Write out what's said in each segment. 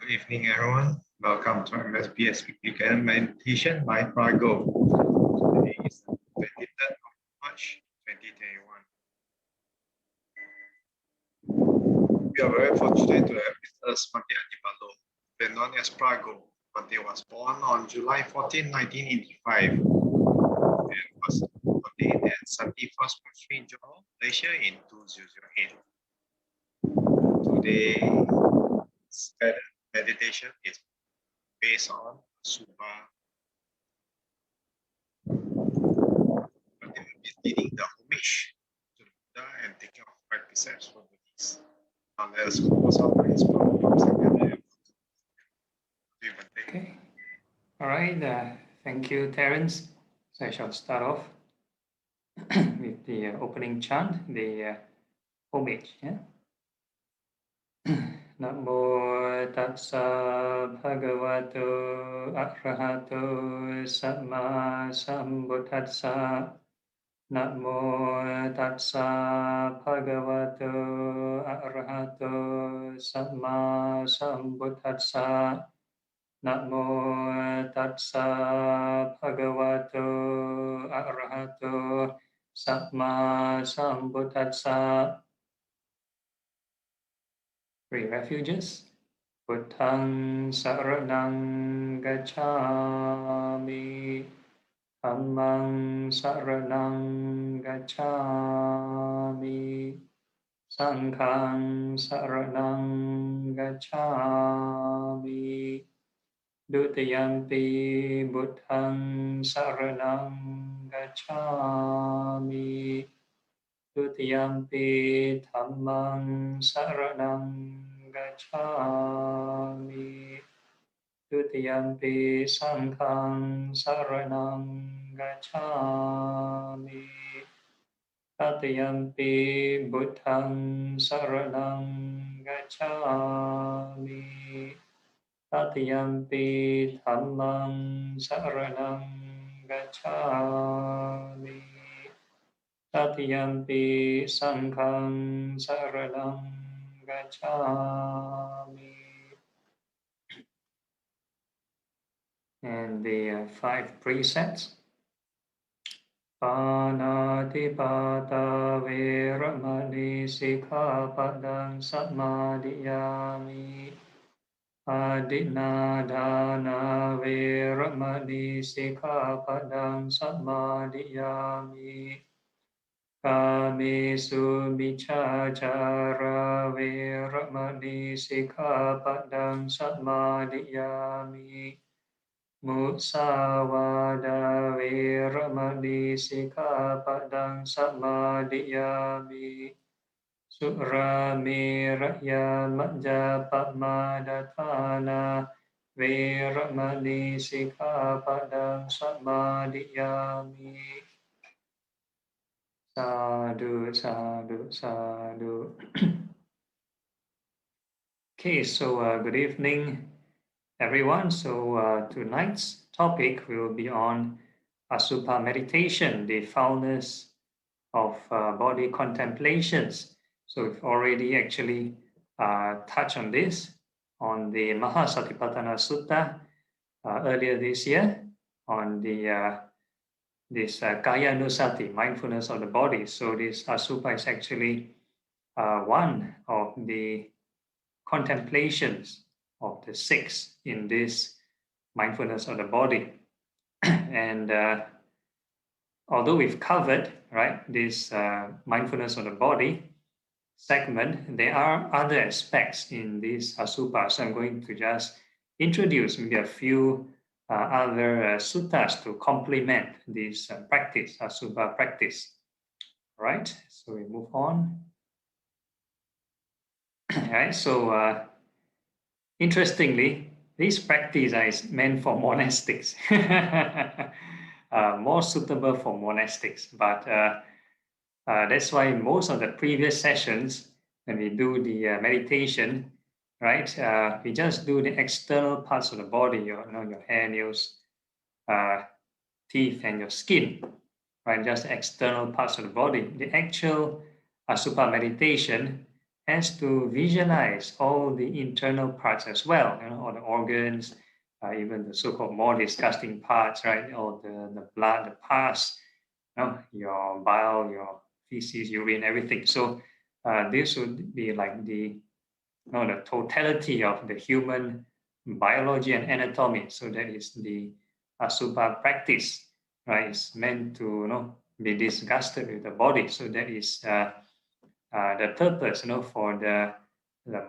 Good evening, everyone. Welcome to MSBS Weekly Guided Meditation by Phra Goh. Today is the 23rd of March 2021. We are very fortunate to have with us CK Adhibalo, better known as Phra Goh. He was born on July 14, 1985 and was ordained at Satipatthana Monastery in Johor, Malaysia in 2008. Today's guided meditation is based on Asubha. But they will be leading the homage to the Buddha and taking off practices for Buddhists. Now let us compose our minds together. Okay. All right. Thank you, Terence. So I shall start off with the opening chant, the homage. Yeah. Namo tassa bhagavato arahato samma sambuddhassa. Namo tassa bhagavato arahato samma sambuddhassa. Namo tassa bhagavato arahato samma sambuddhassa. Three refuges. Buddhang saranang gacchami. Dhammang saranang gacchami. Sanghang saranang gacchami. Dutiyampi buddhang saranang gacchami. Dutiyampi dhammang saranang gacchami. Dutiyampi sanghang saranang gacchami. Tatiyampi buddhang saranang gacchami. Tatiyampi dhammang saranang gacchami. Tatiyampi sanghang saranang gacchami. And the 5 precepts. Panatipata veramani sikkhapadang samadhiyami. Adinadana veramani sikkhapadang samadhiyami. Kamesu miccācara veramani sikkhapadang samadhiyami. Musāvāda veramani sikkhapadang samadhiyami. Surameraya majjapamadathana veramani sikkhapadang samadhiyami. Sadhu, sadhu, sadhu. Okay, so good evening, everyone. So tonight's topic will be on Asubha meditation, the foundness of body contemplations. So we've already actually touched on this on the Maha Satipatthana Sutta earlier this year on the this Kaya Nusati, mindfulness of the body. So this Asubha is actually one of the contemplations of the 6 in this mindfulness of the body. And although we've covered this mindfulness of the body segment, there are other aspects in this Asubha. So I'm going to just introduce maybe a few other suttas to complement this practice, Asubha practice. All right, so we move on. All right, so interestingly, this practice is meant for monastics, more suitable for monastics. But that's why most of the previous sessions, when we do the meditation, we just do the external parts of the body, your hair, nails, teeth, and your skin, right? Just the external parts of the body. The actual Asubha meditation has to visualize all the internal parts as well, all the organs, even the so-called more disgusting parts, right? All the blood, the pus, your bile, your feces, urine, everything. So this would be like the totality of the human biology and anatomy. So that is the Asubha practice, right? It's meant to be disgusted with the body. So that is the purpose, for the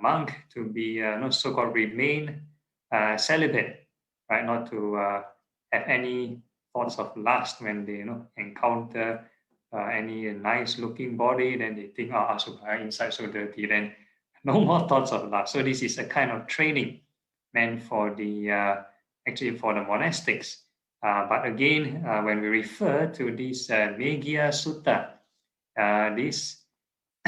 monk to be so-called remain celibate, right? Not to have any thoughts of lust when they encounter any nice-looking body. Then they think, oh, Asubha inside so dirty. Then no more thoughts of lust. So this is a kind of training meant for the actually for the monastics. But again, when we refer to this Meghiya Sutta, this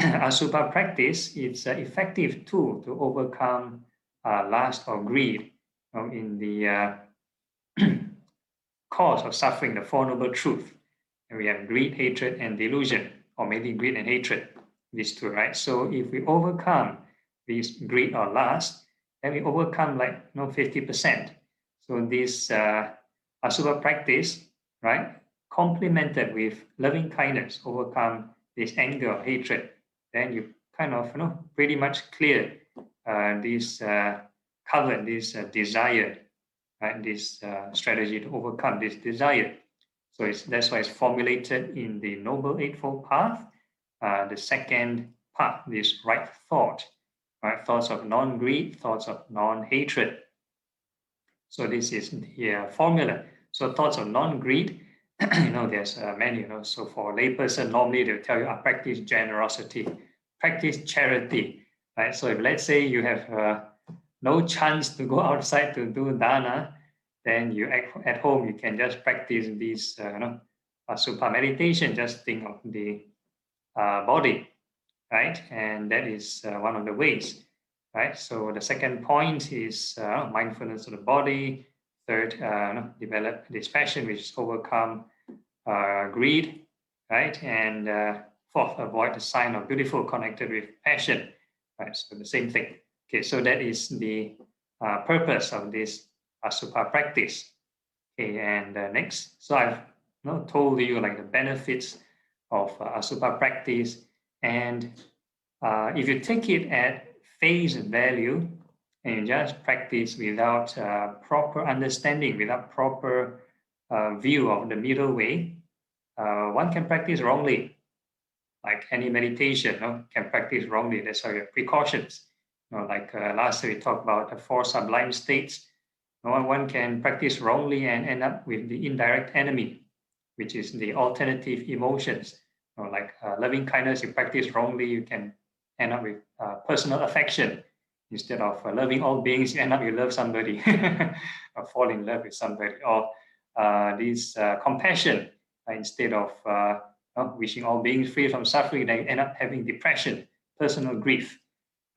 Asubha practice is an effective tool to overcome lust or greed in the cause of suffering, the Four Noble Truths. And we have greed, hatred, and delusion, or maybe greed and hatred, these two, right? So if we overcome this greed or lust, then we overcome like 50%. So this Asubha practice, right, complemented with loving kindness, overcome this anger or hatred, then you kind of pretty much clear this covered this desire, right? This strategy to overcome this desire. So that's why it's formulated in the Noble Eightfold Path, the second path, this right thought, right? Thoughts of non-greed, thoughts of non-hatred. So this is the formula. So thoughts of non-greed, there's many, so for a layperson, normally they'll tell you, practice generosity, practice charity, right? So if let's say you have no chance to go outside to do dana, then you at home, you can just practice this, Asubha meditation, just think of the body, right? And that is one of the ways, right? So the second point is mindfulness of the body. Third, develop this passion, which is overcome greed, right? And fourth, avoid the sign of beautiful connected with passion, right? So the same thing. Okay, so that is the purpose of this Asubha practice. Okay, and next, so I've told you like the benefits of Asubha practice, and if you take it at face value and you just practice without proper understanding, without proper view of the middle way, one can practice wrongly. Like any meditation, can practice wrongly. That's why we have precautions. Like last we talked about the four sublime states. One can practice wrongly and end up with the indirect enemy, which is the alternative emotions. Like loving kindness, you practice wrongly, you can end up with personal affection. Instead of loving all beings, you end up you love somebody or fall in love with somebody. Or this compassion, instead of wishing all beings free from suffering, they end up having depression, personal grief,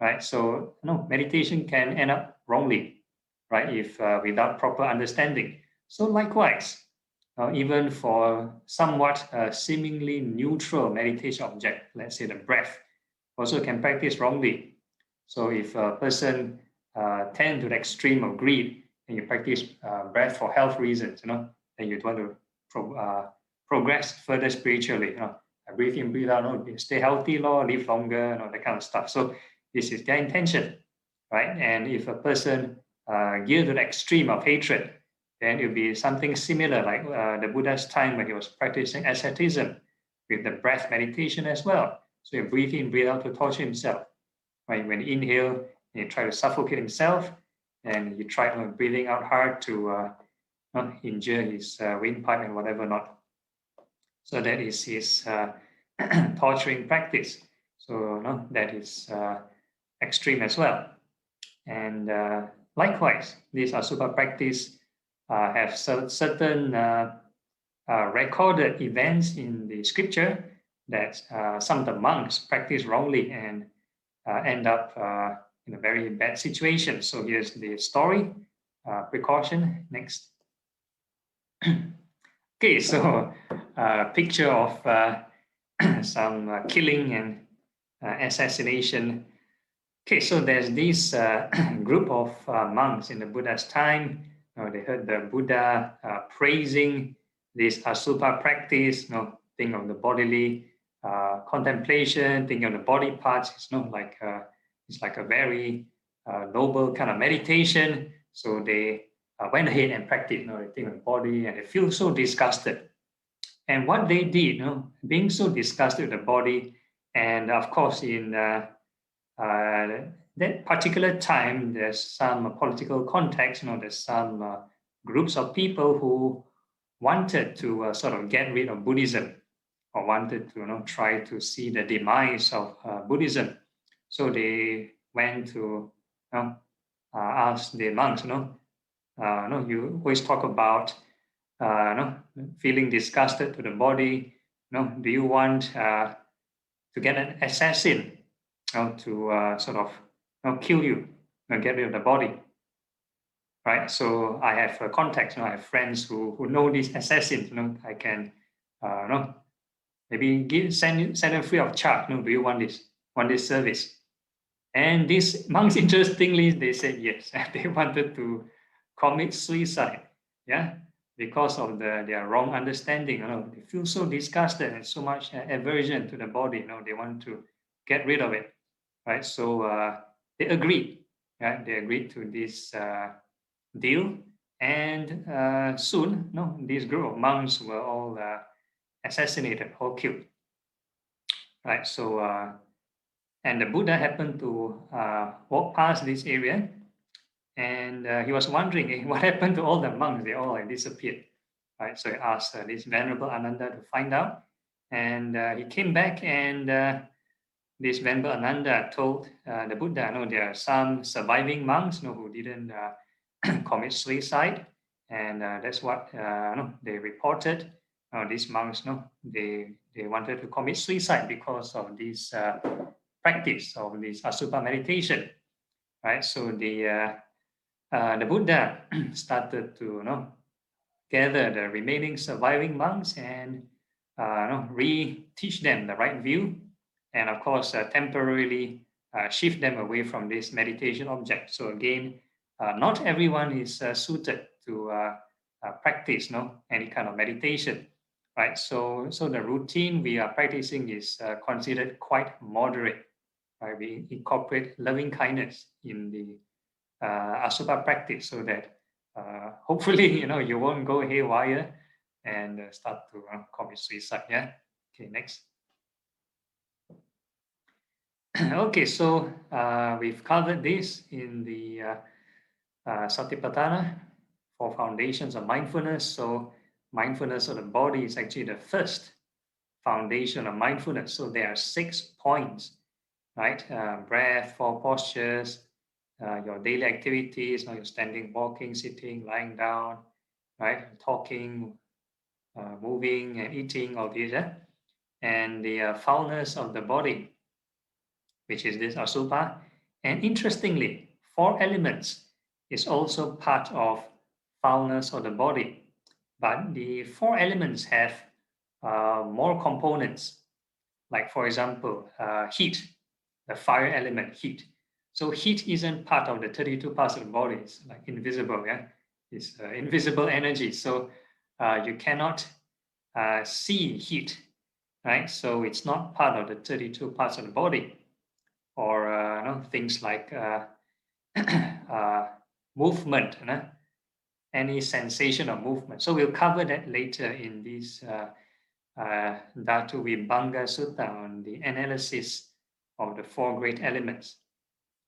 right? So meditation can end up wrongly, right? If without proper understanding. So likewise, even for somewhat seemingly neutral meditation object, let's say the breath, also can practice wrongly. So if a person tend to the extreme of greed and you practice breath for health reasons, then you want to progress further spiritually. Breathe in, breathe out, stay healthy, live longer, that kind of stuff. So this is their intention, right? And if a person geared to the extreme of hatred, then it will be something similar like the Buddha's time when he was practicing asceticism with the breath meditation as well. So you breathe in, breathe out to torture himself. Right? When you inhale, you try to suffocate himself, and you try breathing out hard to not injure his windpipe and whatever not. So that is his torturing practice. So that is extreme as well. And likewise, this Asubha practice have certain recorded events in the scripture that some of the monks practice wrongly and end up in a very bad situation. So here's the story, precaution. Next. Okay, so picture of some killing and assassination Okay, so there's this group of monks in the Buddha's time. They heard the Buddha praising this Asubha practice. Think of the bodily contemplation, think of the body parts. It's not like it's like a very noble kind of meditation. So they went ahead and practiced. They think of the body, and they feel so disgusted. And what they did, being so disgusted with the body, and of course in that particular time, there's some political context. There's some groups of people who wanted to sort of get rid of Buddhism, or wanted to try to see the demise of Buddhism. So they went to ask the monks, you always talk about feeling disgusted to the body. Do you want to get an assassin to sort of kill you, get rid of the body, right? So I have contacts. I have friends who know these assassins. I can maybe send them free of charge. Do you want this service? And these monks, interestingly, they said yes. They wanted to commit suicide, yeah, because of their wrong understanding. They feel so disgusted and so much aversion to the body. They want to get rid of it, right? So they agreed. Right? They agreed to this deal, and soon, this group of monks were all assassinated or killed. Right? So, and the Buddha happened to walk past this area, and he was wondering, what happened to all the monks? They all disappeared. Right? So he asked this Venerable Ananda to find out, and he came back, and this Venerable Ananda told the Buddha, there are some surviving monks who didn't commit suicide, and that's what they reported. These monks, they wanted to commit suicide because of this practice of this Asubha meditation, right? So the Buddha started to gather the remaining surviving monks and re-teach them the right view, and of course temporarily shift them away from this meditation object. So again, not everyone is suited to practice any kind of meditation, right? So the routine we are practicing is considered quite moderate, right? We incorporate loving kindness in the Asubha practice, so that hopefully you won't go haywire and start to commit suicide. Yeah. Okay. Next. Okay, so we've covered this in the Satipatthana, 4 foundations of mindfulness. So mindfulness of the body is actually the first foundation of mindfulness. So there are 6 points, right? Breath, 4 postures, your daily activities, you're standing, walking, sitting, lying down, right? Talking, moving, and eating, all these, and the foulness of the body, which is this Asubha. And interestingly, 4 elements is also part of foulness of the body. But the 4 elements have more components. Like, for example, heat, the fire element, heat. So heat isn't part of the 32 parts of the body. It's like invisible, yeah? It's invisible energy. So you cannot see heat, right? So it's not part of the 32 parts of the body. Or things like movement, any sensation of movement. So we'll cover that later in this Dhatu Vibhanga Sutta on the analysis of the 4 great elements.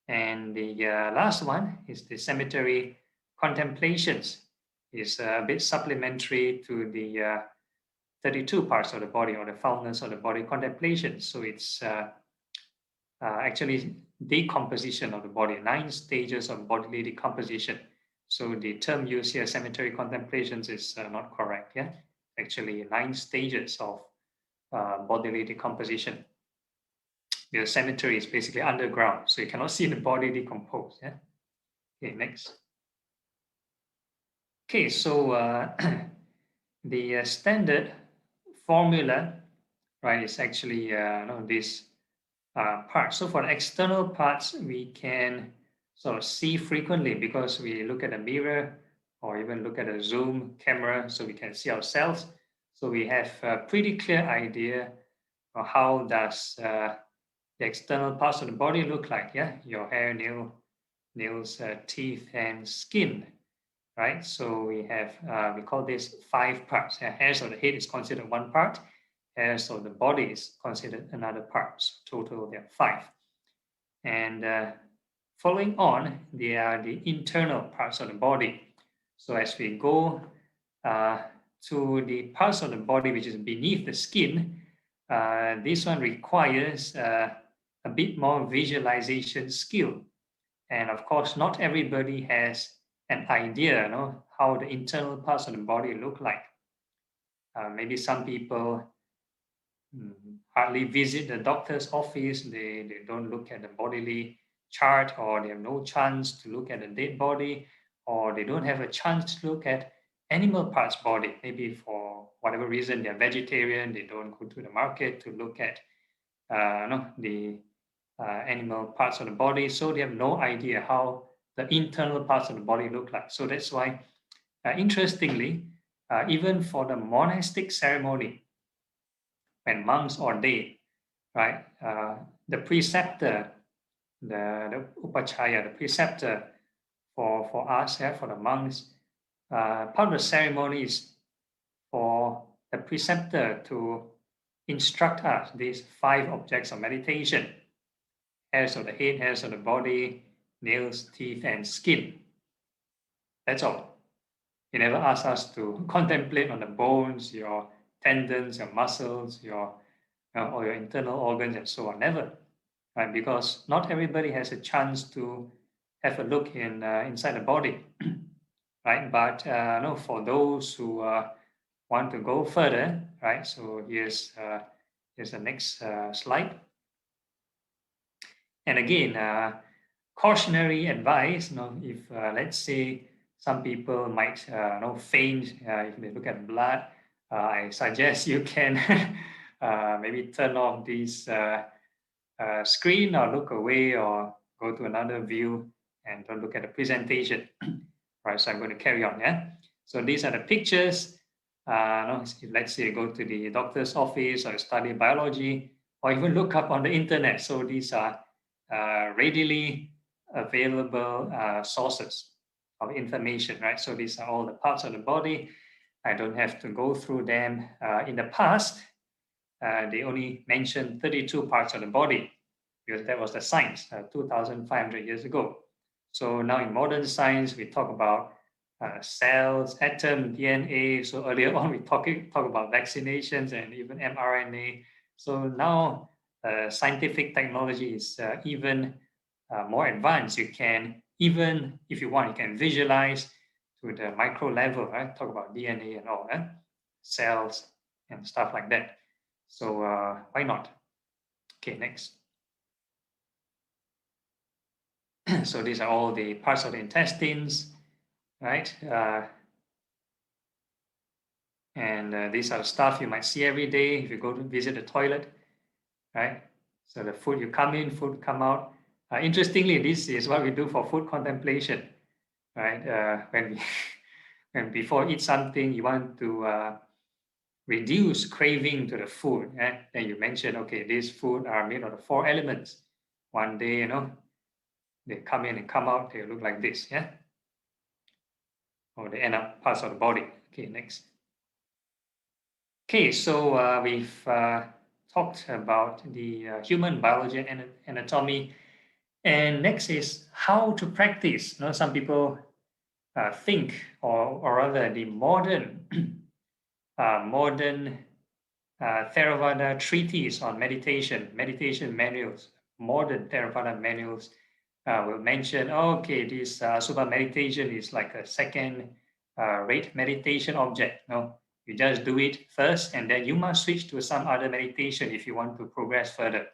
And the last one is the cemetery contemplations. Is a bit supplementary to the 32 parts of the body, or the foulness of the body contemplation. So it's actually decomposition of the body, 9 stages of bodily decomposition. So the term used here, cemetery contemplations, is not correct. Yeah, actually 9 stages of bodily decomposition. The cemetery is basically underground, so you cannot see the body decompose. Yeah. Okay, next. Okay, so the standard formula, right, is actually this parts. So for the external parts, we can sort of see frequently because we look at a mirror or even look at a zoom camera, so we can see ourselves. So we have a pretty clear idea of how does the external parts of the body look like. Yeah, your hair, nails, teeth, and skin. Right. So we have we call this 5 parts. Hairs of the head is considered 1 part. Hairs of the body is considered another part. So total there are 5. And following on, they are the internal parts of the body. So as we go to the parts of the body which is beneath the skin, this one requires a bit more visualization skill. And of course, not everybody has an idea, how the internal parts of the body look like. Maybe some people hardly visit the doctor's office. They don't look at the bodily chart, or they have no chance to look at the dead body, or they don't have a chance to look at animal parts body. Maybe for whatever reason they're vegetarian, they don't go to the market to look at the animal parts of the body, so they have no idea how the internal parts of the body look like. So that's why, interestingly, even for the monastic ceremony, when monks ordain, right, the preceptor, the upachaya, the preceptor for us, for the monks, part of the ceremony is for the preceptor to instruct us these 5 objects of meditation: hairs of the head, hairs of the body, nails, teeth, and skin. That's all. He never asks us to contemplate on the bones, your tendons, your muscles, or your internal organs, and so on. Never, right? Because not everybody has a chance to have a look inside the body, right? But no, for those who want to go further, right? So here's the next slide. And again, cautionary advice. If let's say some people might faint if they look at blood, I suggest you can maybe turn off this screen, or look away, or go to another view and don't look at the presentation. Right. So I'm going to carry on. Yeah. So these are the pictures. Let's say you go to the doctor's office or study biology, or even look up on the internet. So these are readily available sources of information, right? So these are all the parts of the body. I don't have to go through them. In the past, they only mentioned 32 parts of the body, because that was the science 2,500 years ago. So now in modern science, we talk about cells, atom, DNA. So earlier on, we talk about vaccinations and even mRNA. So now scientific technology is even more advanced. You can, even if you want, you can visualize to the micro level, right? Talk about DNA and all that, cells and stuff like that. So why not? Okay, next. So these are all the parts of the intestines, right? And these are stuff you might see every day if you go to visit the toilet, right? So the food, you come in, food come out. Interestingly, this is what we do for food contemplation, right? When before eat something, you want to reduce craving to the food. Then you mention, okay, these food are made of the 4 elements. One day, they come in and come out, they look like this, yeah? Or they end up parts of the body. Okay, next. Okay, so we've talked about the human biology and anatomy. And next is how to practice. Some people think, or rather the modern Theravada treatise on meditation manuals, modern Theravada manuals will mention, okay, this Asubha meditation is like a second-rate meditation object. No, you just do it first, and then you must switch to some other meditation if you want to progress further.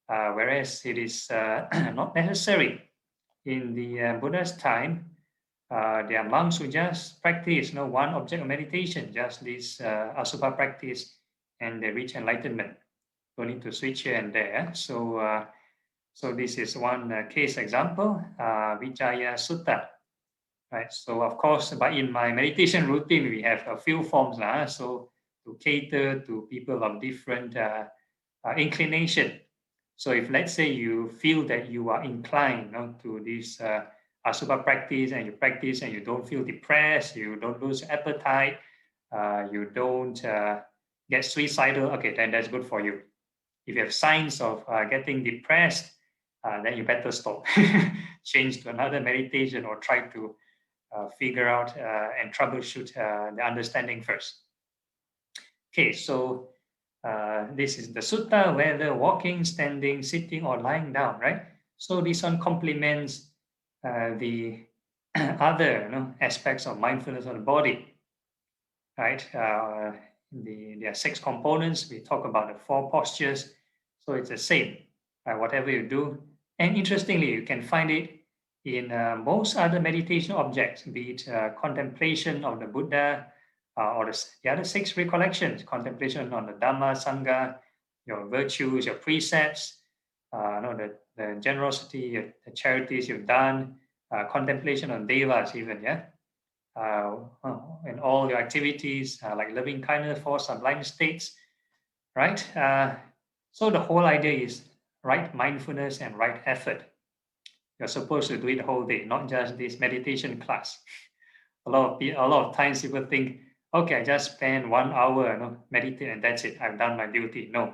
Whereas it is not necessary. In the Buddha's time, there are monks who just practice one object of meditation, just this Asubha practice, and they reach enlightenment. Don't need to switch here and there. So, so this is one case example, Vijaya Sutta. Right. So of course, but in my meditation routine, we have a few forms. So to cater to people of different inclination. So if let's say you feel that you are inclined to this Asubha practice and you don't feel depressed, you don't lose appetite, you don't get suicidal, okay, then that's good for you. If you have signs of getting depressed, then you better stop. Change to another meditation or try to figure out and troubleshoot the understanding first. Okay, so this is the sutta, whether walking, standing, sitting, or lying down, right? So this one complements the other aspects of mindfulness of the body, right? There are 6 components. We talk about the 4 postures. So it's the same, right? Whatever you do. And interestingly, you can find it in most other meditation objects, be it contemplation of the Buddha or the other 6 recollections, contemplation on the Dhamma, Sangha, your virtues, your precepts, the generosity, the charities you've done, contemplation on devas even, yeah? And all your activities like loving kindness for sublime states, right? So the whole idea is right mindfulness and right effort. You're supposed to do it the whole day, not just this meditation class. A lot of times people think, okay, I just spend 1 hour, meditate and that's it. I've done my duty. No,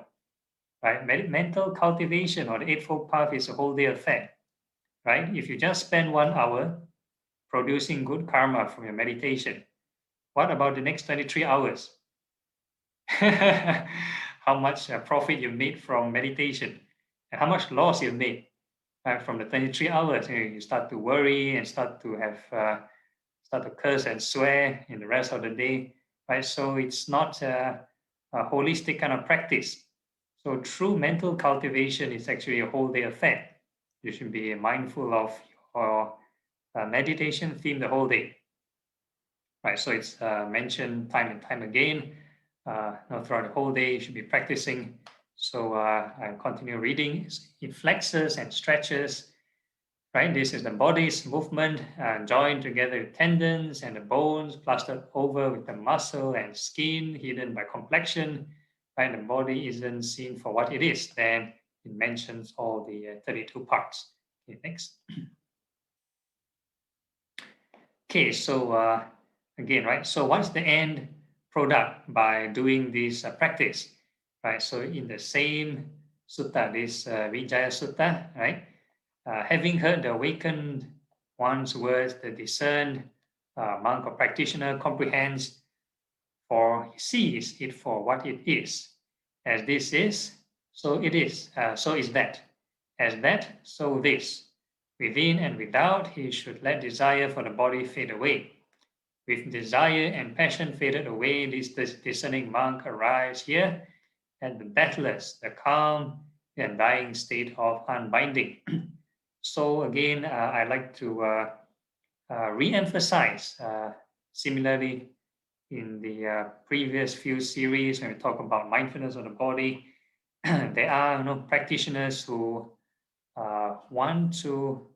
right? Mental cultivation or the Eightfold Path is a whole day affair, right? If you just spend 1 hour producing good karma from your meditation, what about the next 23 hours? How much profit you made from meditation and how much loss you made from the 23 hours? You start to worry and start to curse and swear in the rest of the day, right? So it's not a holistic kind of practice. So true mental cultivation is actually a whole day affair. You should be mindful of your meditation theme the whole day, right? So it's mentioned time and time again. Throughout the whole day, you should be practicing. So I continue reading. It flexes and stretches, right? This is the body's movement, joined together with tendons and the bones, plastered over with the muscle and skin, hidden by complexion, right? The body isn't seen for what it is. Then it mentions all the 32 parts. Okay, next. Okay, so again, right? So what's the end product by doing this practice, right? So in the same sutta, this Vijaya Sutta, right? Having heard the awakened one's words, the discerned monk or practitioner comprehends, for he sees it for what it is. As this is, so it is, so is that. As that, so this. Within and without, he should let desire for the body fade away. With desire and passion faded away, this discerning monk arrives here at the deathless, the calm, the undying state of unbinding. So again, I'd like to re-emphasize, similarly in the previous few series when we talk about mindfulness of the body, there are practitioners who want to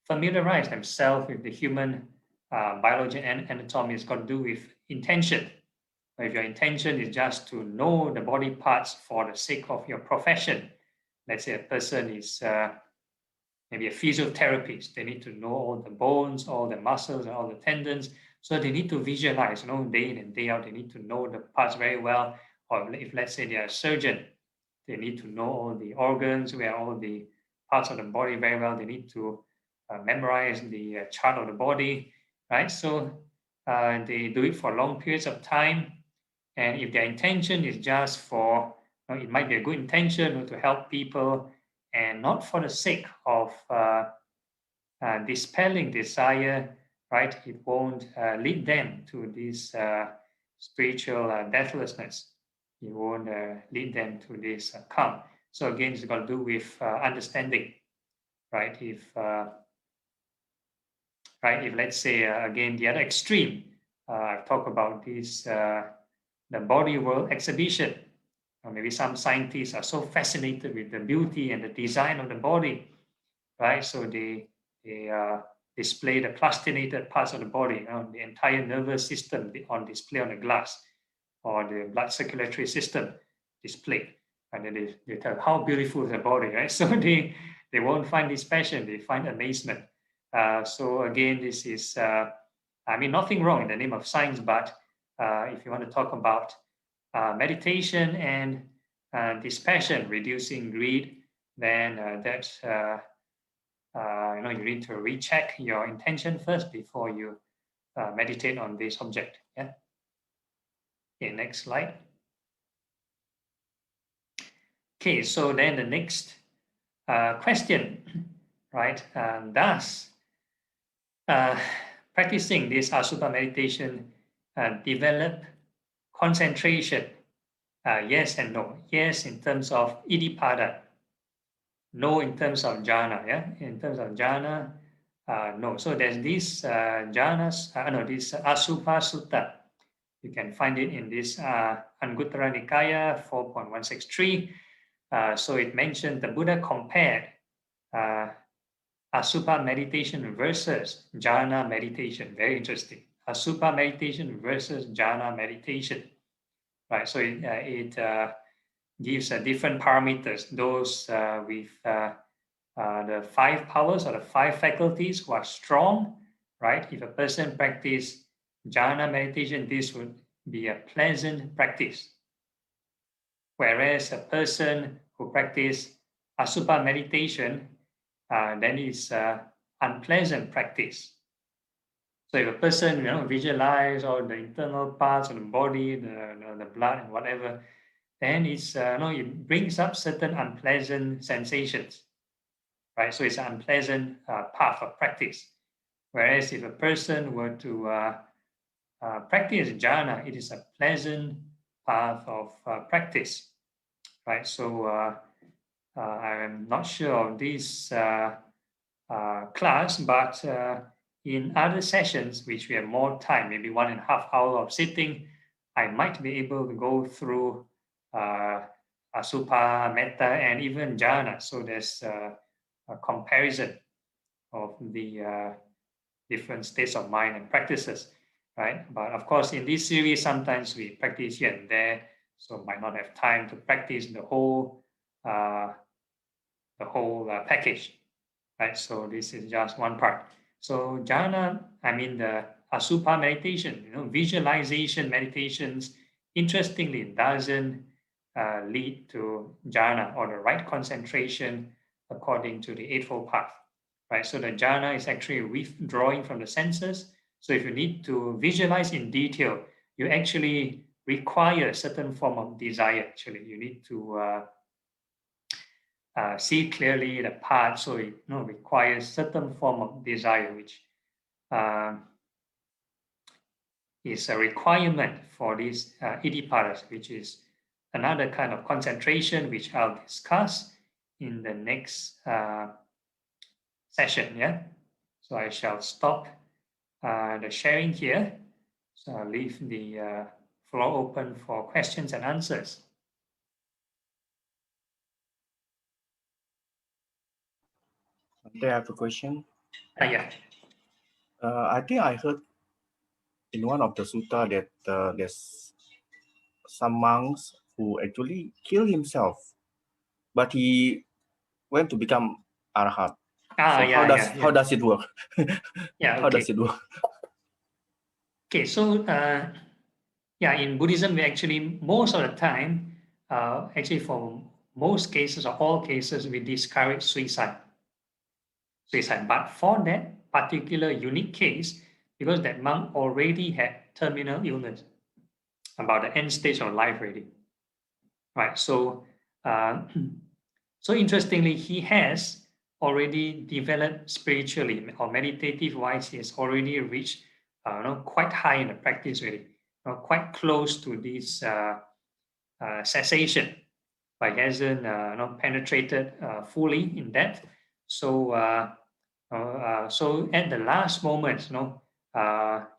familiarize themselves with the human biology and anatomy. It's got to do with intention. If your intention is just to know the body parts for the sake of your profession, let's say a person is maybe a physiotherapist, they need to know all the bones, all the muscles, and all the tendons. So they need to visualize, day in and day out. They need to know the parts very well. Or if let's say they are a surgeon, they need to know all the organs, where all the parts of the body very well. They need to memorize the chart of the body, right? So they do it for long periods of time. And if their intention is just for, it might be a good intention to help people and not for the sake of dispelling desire, right? It won't lead them to this spiritual deathlessness. It won't lead them to this calm. So again, it's got to do with understanding, right? If let's say again the other extreme, I've talked about this the body world exhibition. or maybe some scientists are so fascinated with the beauty and the design of the body, right? So they display the plastinated parts of the body, the entire nervous system on display on the glass, or the blood circulatory system displayed. And then they tell how beautiful is the body, right? So they won't find this passion, they find amazement. So again, this is, I mean, nothing wrong in the name of science, but if you want to talk about meditation and dispassion, reducing greed, then that's you need to recheck your intention first before you meditate on this object. Yeah. Okay, next slide. Okay, so then the next question, right? Does practicing this Asubha meditation develop concentration? Yes and no. Yes, in terms of Iddhipada. No, in terms of jhana. Yeah, in terms of jhana, no. So there's this jhanas. This Asubha Sutta. You can find it in this Anguttara Nikaya 4.163. So it mentioned the Buddha compared Asubha meditation versus jhana meditation. Very interesting. Asubha meditation versus jhana meditation. Right. So it gives different parameters. Those with the 5 powers or the 5 faculties who are strong, right? If a person practice jhana meditation, this would be a pleasant practice. Whereas a person who practice Asubha meditation, then it's unpleasant practice. So if a person visualize all the internal parts of the body, the blood and whatever, then it's it brings up certain unpleasant sensations, right? So it's an unpleasant path of practice. Whereas if a person were to practice jhana, it is a pleasant path of practice, right? So I'm not sure of this class, but in other sessions, which we have more time, maybe 1.5 hours of sitting, I might be able to go through Asubha, Metta, and even jhana. So there's a comparison of the different states of mind and practices, right? But of course, in this series, sometimes we practice here and there, so might not have time to practice the whole package, right? So this is just one part. So jhana, I mean the Asubha meditation, visualization meditations, interestingly, doesn't lead to jhana or the right concentration according to the Eightfold Path, right? So the jhana is actually withdrawing from the senses. So if you need to visualize in detail, you actually require a certain form of desire. Actually, you need to see clearly the path. So it requires certain form of desire, which is a requirement for these Iddhipadas, which is another kind of concentration, which I'll discuss in the next session. Yeah. So I shall stop the sharing here. So I'll leave the floor open for questions and answers. I have a question. Yeah. I think I heard in one of the sutta that there's some monks who actually kill himself, but he went to become arhat. So how does it work? Yeah. How does it work? Okay. So in Buddhism, we actually most of the time, actually for most cases or all cases, we discourage suicide. But for that particular unique case, because that monk already had terminal illness, about the end stage of life already, right? So, so interestingly, he has already developed spiritually or meditative wise. He has already reached, quite high in the practice already, quite close to this cessation, but he hasn't penetrated fully in that. So, so at the last moment,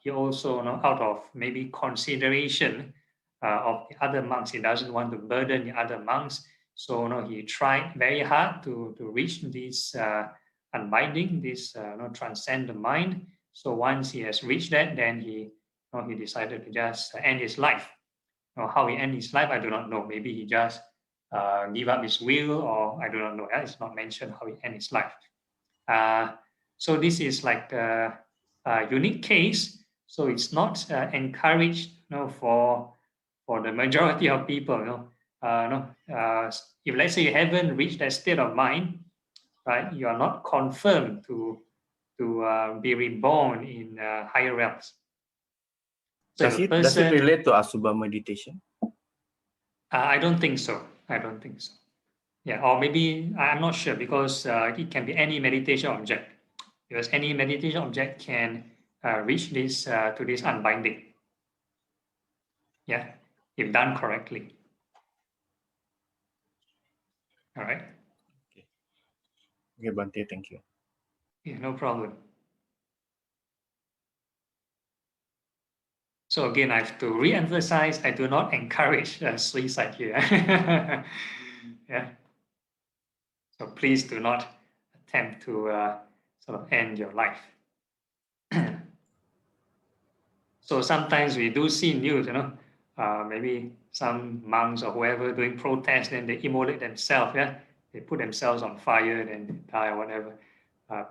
he also, out of maybe consideration of the other monks. He doesn't want to burden the other monks. So he tried very hard to reach this unbinding, this transcend the mind. So once he has reached that, then he decided to just end his life. How he ended his life, I do not know. Maybe he just give up his will, or I do not know. It's not mentioned how he ended his life. So this is like a unique case. So it's not encouraged for the majority of people. If let's say you haven't reached that state of mind, right, you are not confirmed to be reborn in higher realms. So does it relate to Asubha meditation? I don't think so. I don't think so. Yeah, or maybe I'm not sure, because it can be any meditation object. Because any meditation object can reach this to this unbinding. Yeah, if done correctly. All right. Okay, Bhante, thank you. Yeah, no problem. So again, I have to re-emphasize, I do not encourage suicide here. Yeah. So please do not attempt to sort of end your life. So sometimes we do see news, maybe some monks or whoever doing protest, and they immolate themselves, yeah? They put themselves on fire, then they die or whatever.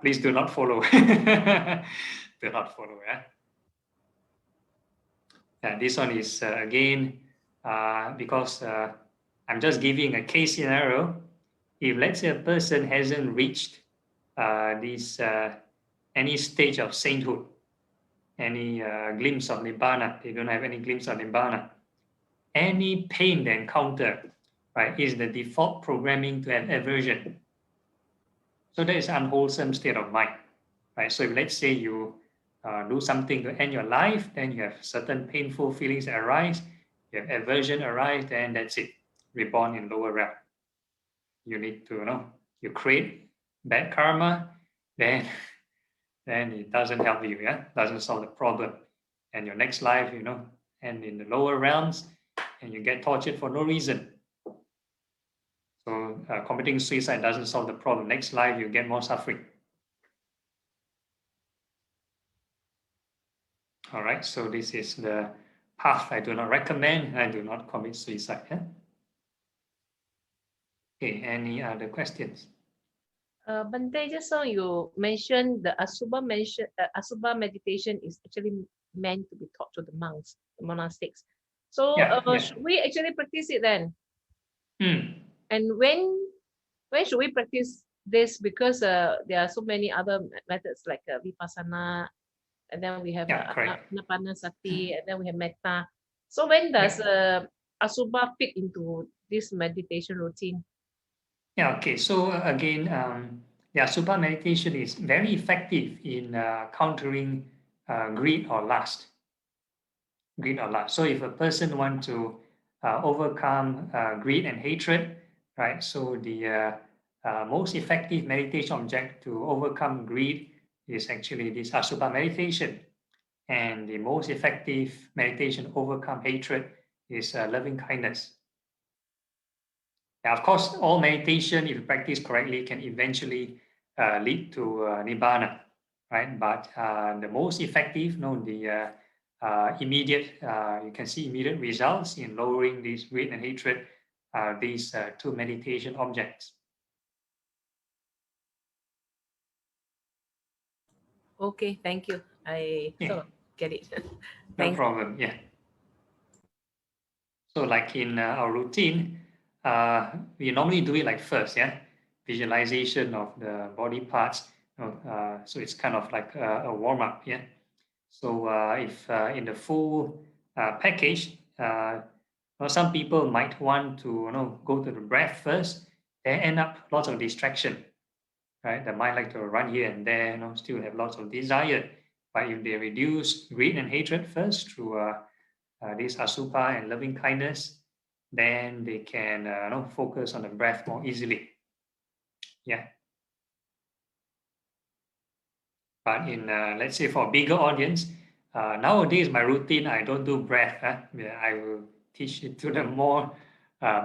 Please do not follow. Do not follow, yeah? This one is, again, because I'm just giving a case scenario. If let's say a person hasn't reached any stage of sainthood, any glimpse of Nibbana, they don't have any glimpse of Nibbana, any pain they encounter, right, is the default programming to have aversion. So that is an unwholesome state of mind, right? So if let's say you do something to end your life, then you have certain painful feelings that arise, you have aversion arise, then that's it, reborn in lower realm. You need to, you create bad karma, then it doesn't help you, yeah, doesn't solve the problem. And your next life, and in the lower realms, and you get tortured for no reason. So committing suicide doesn't solve the problem. Next life, you get more suffering. All right, so this is the path I do not recommend. I do not commit suicide. Yeah? Okay, any other questions? Bhante, just now you mentioned the Asubha meditation is actually meant to be taught to the monks, the monastics. So should we actually practice it then? And when should we practice this? Because there are so many other methods like Vipassana, and then we have Anapanasati, and then we have Metta. So when does Asubha fit into this meditation routine? Yeah, okay. So again, Asubha meditation is very effective in countering greed or lust. Greed or lust. So if a person wants to overcome greed and hatred, right? So the most effective meditation object to overcome greed is actually this Asubha meditation. And the most effective meditation to overcome hatred is loving kindness. Now, of course, all meditation, if you practice correctly, can eventually lead to Nibbana, right? But the most effective, the immediate, you can see immediate results in lowering these greed and hatred, these two meditation objects. Okay, thank you. I get it. No problem, yeah. So like in our routine, we normally do it like first, yeah? Visualization of the body parts. So it's kind of like a warm-up, yeah? So if in the full package, some people might want to go to the breath first, then end up lots of distraction, right? The mind like to run here and there, still have lots of desire. But if they reduce greed and hatred first through this Asubha and loving kindness, then they can focus on the breath more easily. Yeah. But in let's say for a bigger audience, nowadays my routine, I don't do breath. I will teach it to the more,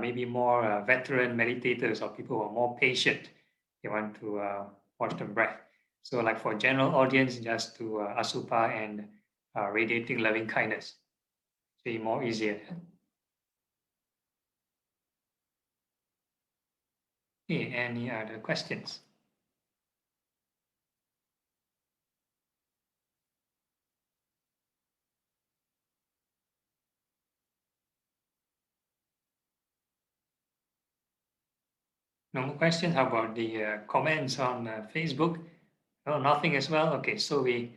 maybe more veteran meditators or people who are more patient. They want to watch the breath. So like for general audience, just do Asubha and radiating loving kindness. Be more easier. Okay, any other questions? No more questions? How about the comments on Facebook? No, nothing as well. Okay, so we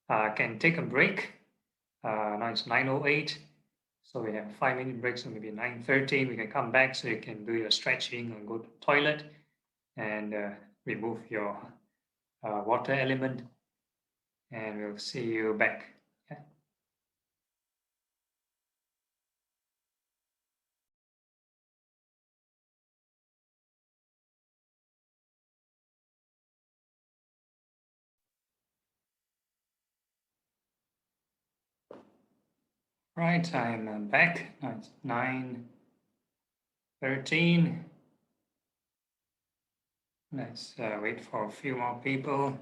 can take a break. Now it's 9:08. So we have 5-minute break, so maybe 9:13 we can come back so you can do your stretching and go to the toilet and remove your water element, and we'll see you back. Yeah. Right, I'm back. Now it's 9:13. Let's wait for a few more people.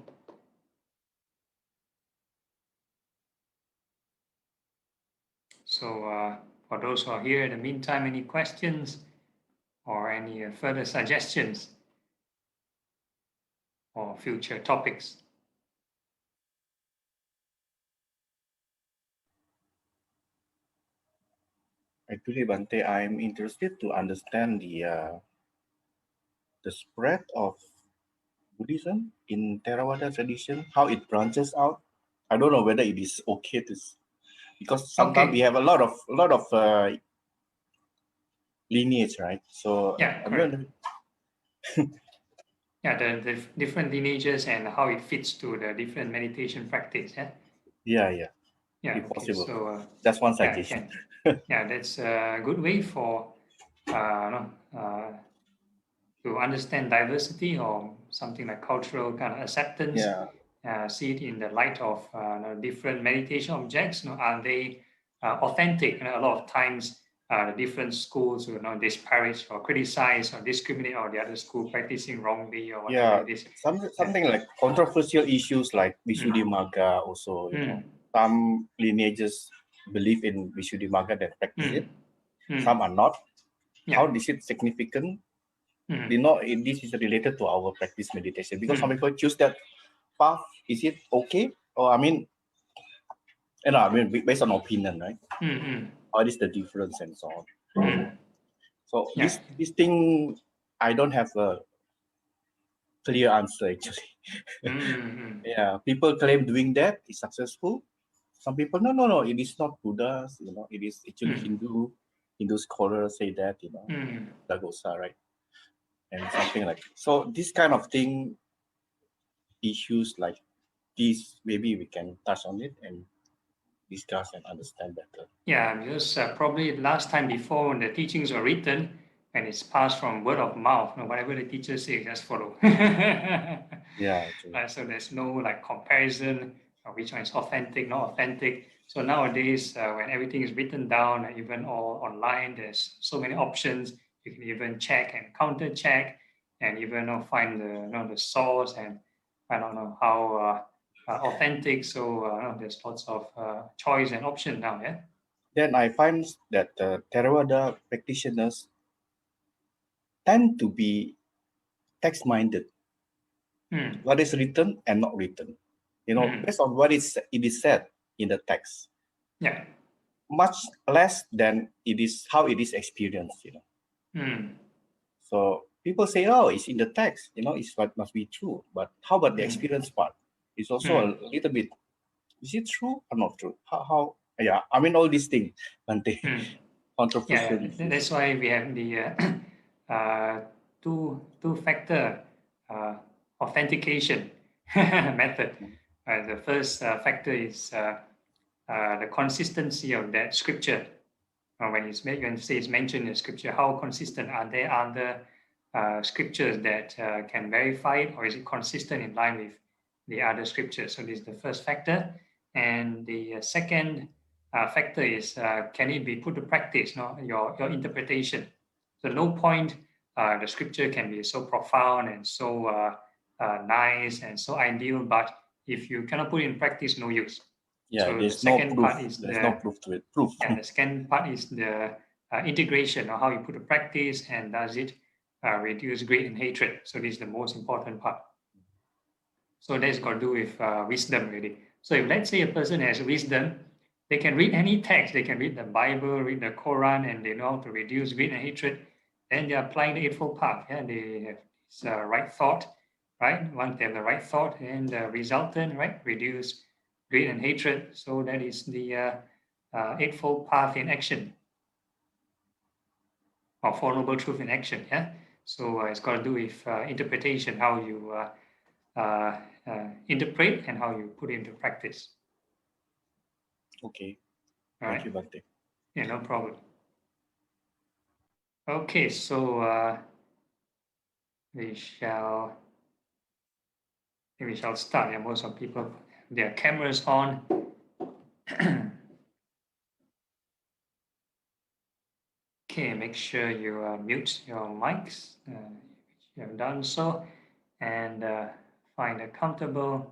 So for those who are here in the meantime, any questions or any further suggestions or future topics? Actually, Bante, I'm interested to understand the spread of Buddhism in Theravada tradition, how it branches out. I don't know whether it is okay to, because sometimes we have a lot of lineage, right? So yeah, yeah, the different lineages and how it fits to the different meditation practice. Yeah. Yeah, if possible. So that's one suggestion. Yeah, that's a good way for to understand diversity or something like cultural kind of acceptance. See it in the light of different meditation objects. Are they authentic? A lot of times the different schools will disparage or criticize or discriminate or the other school practicing wrongly or whatever it is. Something like controversial issues like Visuddhimagga also, some lineages believe in Visuddhimagga that practice it. Some are not. How is it significant? This is related to our practice meditation, because some people choose that path. Is it okay? Or based on opinion, right? What is the difference and so on? So this thing, I don't have a clear answer actually. Yeah, people claim doing that is successful. Some people, no, it is not Buddha. It is actually Hindu scholars say that, Dagosa, right? And something like so. This kind of thing, issues like this, maybe we can touch on it and discuss and understand better. Yeah, because probably last time before when the teachings were written and it's passed from word of mouth, whatever the teacher says, just follow. Yeah. So there's no like comparison of which one is authentic, not authentic. So nowadays, when everything is written down, even all online, there's so many options. You can even check and counter check, and even find the source and I don't know how authentic. So there's lots of choice and option now. Yeah. Then I find that Theravada practitioners tend to be text-minded. What is written and not written, based on what it is said in the text. Yeah. Much less than it is how it is experienced. So people say, "Oh, it's in the text. It's what must be true." But how about the experience part? It's also a little bit. Is it true or not true? How? Yeah, all these things, Bante. Controversial. Yeah, that's why we have the two-factor authentication method. The first factor is the consistency of that scripture. When it's mentioned in scripture, how consistent are there other scriptures that can verify it, or is it consistent in line with the other scriptures? So this is the first factor. And the second factor is can it be put to practice? No, your interpretation. So no point. The scripture can be so profound and so nice and so ideal, but if you cannot put it in practice, no use. Yeah, so there's the second no proof. part is There's no proof to it. Proof. And the second part is the integration of how you put to practice and does it reduce greed and hatred. So this is the most important part. So that's got to do with wisdom really. So if let's say a person has wisdom, they can read any text. They can read the Bible, read the Quran, and they know how to reduce greed and hatred. Then they are applying the Eightfold Path. Yeah, they have this right thought, right? Once they have the right thought, and the resultant, right, reduce greed and hatred. So that is the Eightfold Path in action, or Four Noble Truth in action. Yeah. So it's got to do with interpretation, how you interpret and how you put it into practice. Okay. All Thank right. you, Bhante. Yeah, no problem. Okay, so we shall start. Yeah, most of people have their cameras on. Okay, make sure you mute your mics. You have done so, and find a comfortable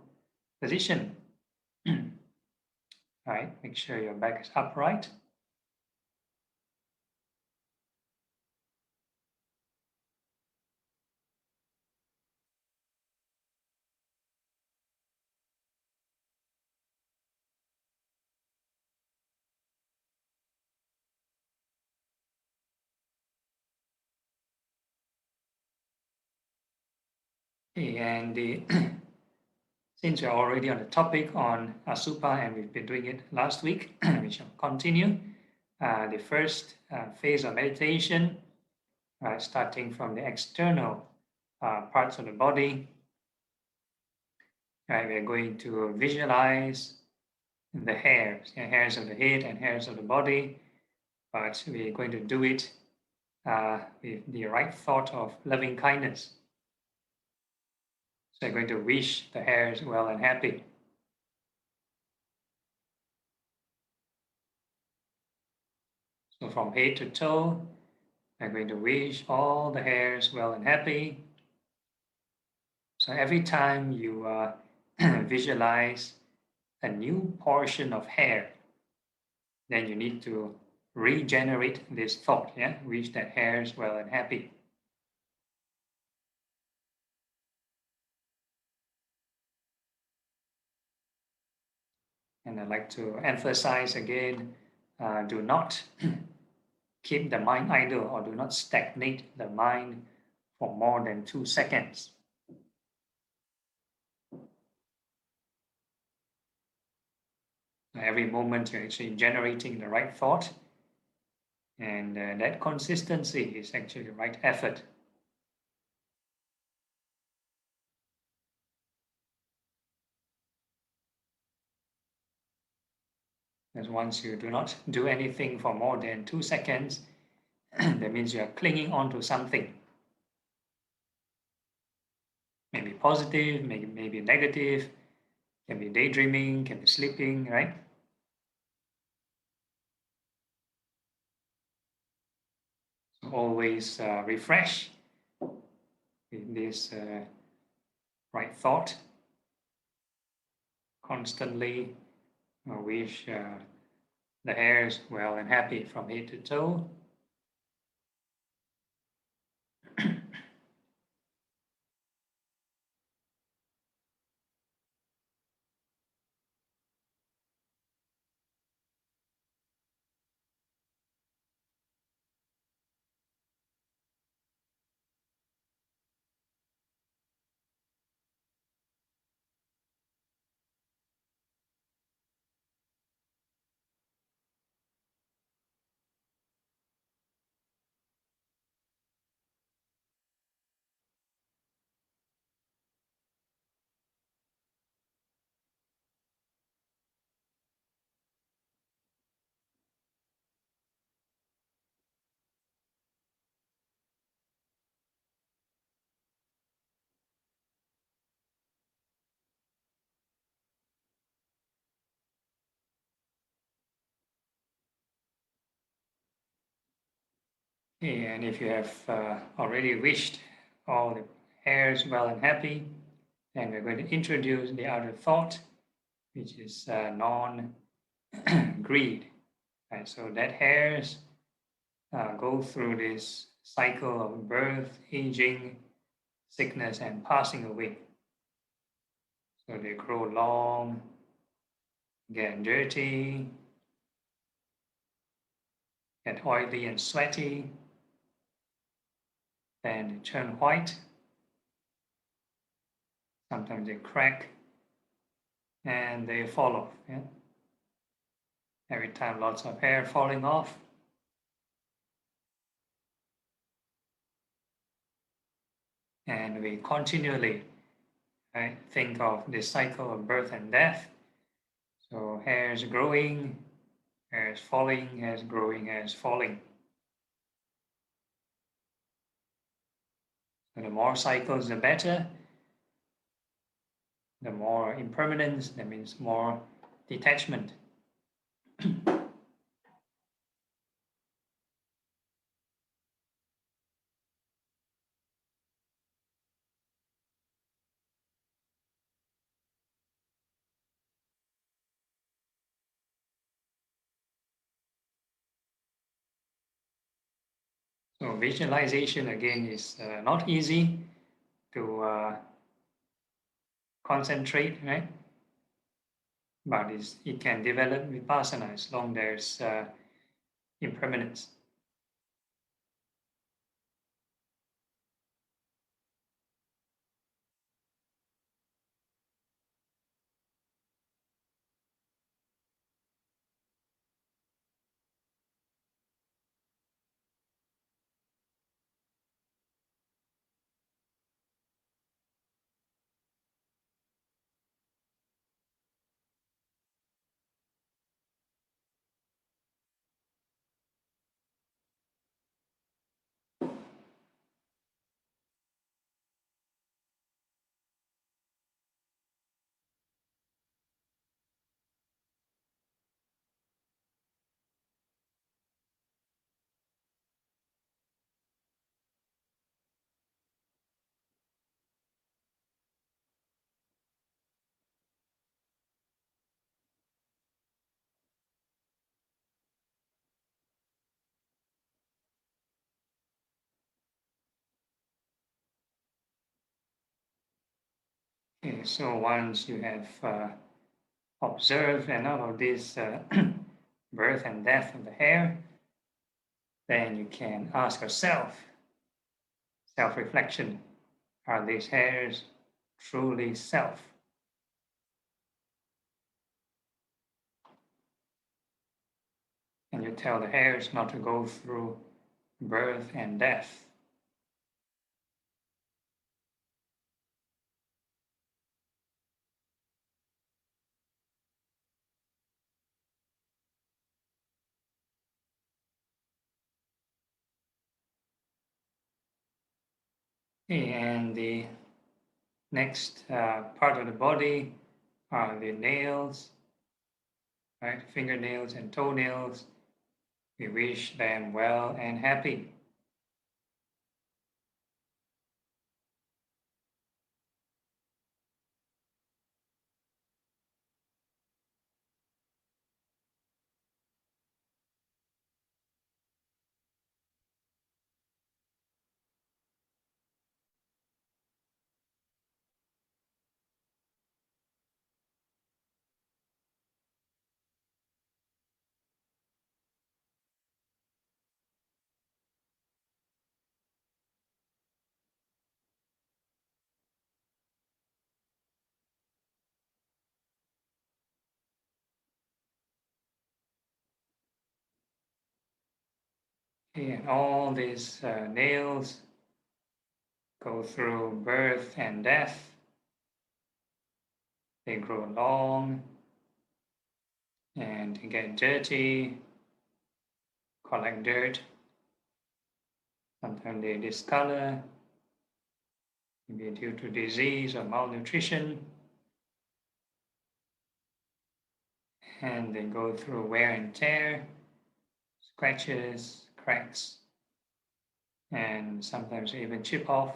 position. All right, make sure your back is upright. Okay, and since we're already on the topic on Asubha and we've been doing it last week, we shall continue. The first phase of meditation, starting from the external parts of the body. We're going to visualize the hairs of the head and hairs of the body, but we're going to do it with the right thought of loving kindness. So you're going to wish the hairs well and happy. So from head to toe, I'm going to wish all the hairs well and happy. So every time you visualize a new portion of hair, then you need to regenerate this thought, yeah? Wish that hairs well and happy. And I'd like to emphasize again, do not keep the mind idle or do not stagnate the mind for more than 2 seconds. Every moment you're actually generating the right thought, and that consistency is actually the right effort. Because once you do not do anything for more than 2 seconds, that means you are clinging on to something. Maybe positive, maybe negative, can be daydreaming, can be sleeping, right? So always refresh with this right thought. Constantly wish the hairs well and happy from head to toe. And if you have already wished all the hairs well and happy, then we're going to introduce the other thought, which is non-greed. Right? So that hairs go through this cycle of birth, aging, sickness, and passing away. So they grow long, get dirty, get oily and sweaty, then they turn white. Sometimes they crack and they fall off. Yeah? Every time lots of hair falling off. And we continually think of the cycle of birth and death. So hairs growing, hairs falling, hairs growing, hairs falling. So the more cycles, the better. The more impermanence, that means more detachment. So visualization again is not easy to concentrate, right? But it can develop vipassana as long as there's impermanence. Okay, so once you have observed enough of this birth and death of the hair, then you can ask yourself, self-reflection, are these hairs truly self? And you tell the hairs not to go through birth and death. Okay, and the next part of the body are the nails, right? Fingernails and toenails. We wish them well and happy. Okay, and all these nails go through birth and death. They grow long and get dirty, collect dirt. Sometimes they discolor, maybe due to disease or malnutrition. And they go through wear and tear, scratches, cracks. and sometimes even chip off.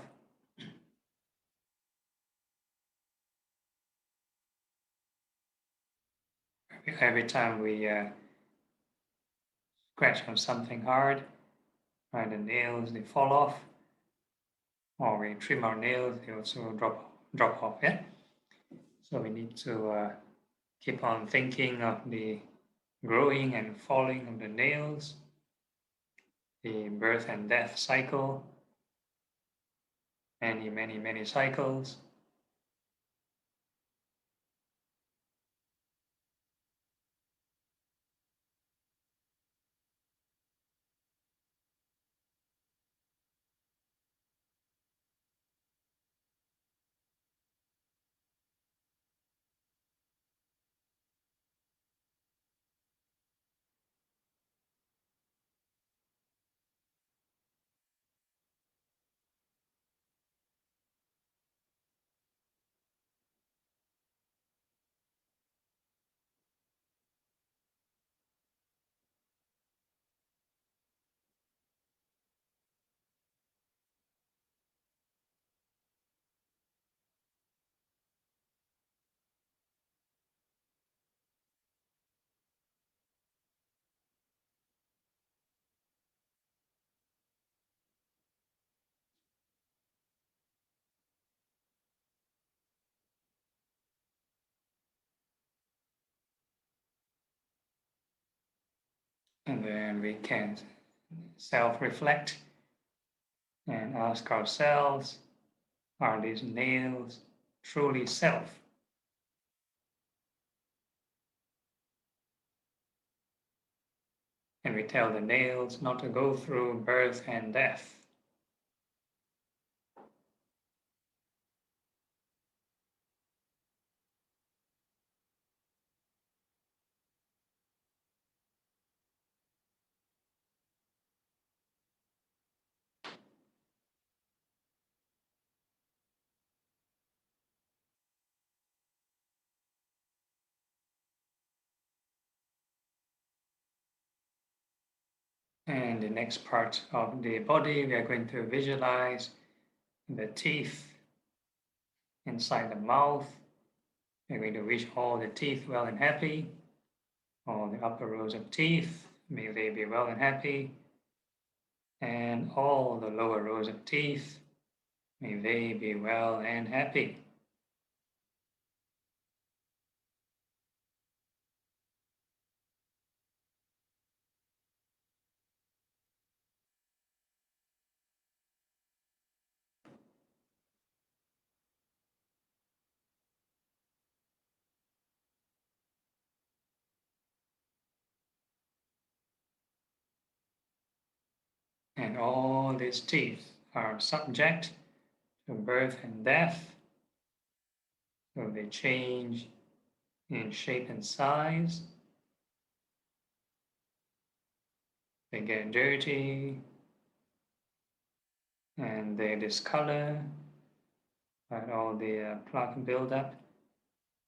Every time we scratch on something hard, right, the nails, they fall off, or we trim our nails, they also drop off. Yeah. So we need to keep on thinking of the growing and falling of the nails, the birth and death cycle, many cycles. And then we can self-reflect and ask ourselves, are these nails truly self? And we tell the nails not to go through birth and death. And the next part of the body, we are going to visualize the teeth inside the mouth. We're going to wish all the teeth well and happy. All the upper rows of teeth, may they be well and happy. And all the lower rows of teeth, may they be well and happy. And all these teeth are subject to birth and death. So they change in shape and size. They get dirty and they discolor, but all the plaque build up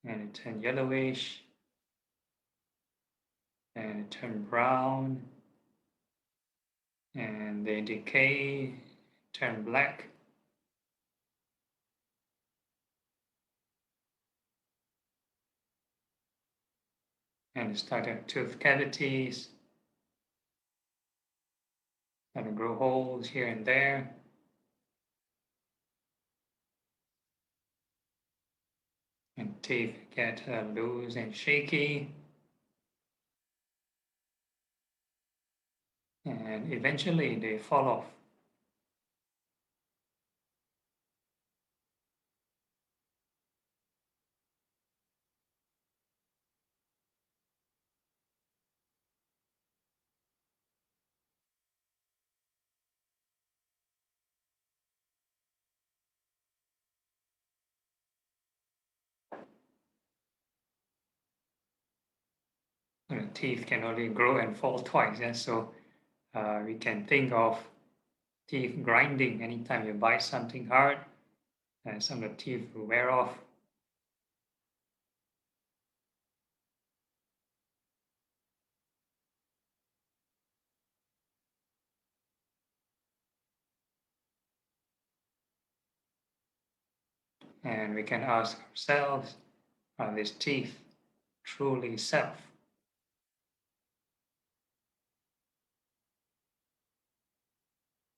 and it turn yellowish and it turn brown and they decay, turn black. And start to tooth cavities, start to grow holes here and there. And teeth get loose and shaky. And eventually they fall off. Teeth can only grow and fall twice. Yeah? So we can think of teeth grinding. Anytime you bite something hard, some of the teeth will wear off. And we can ask ourselves, are these teeth truly self?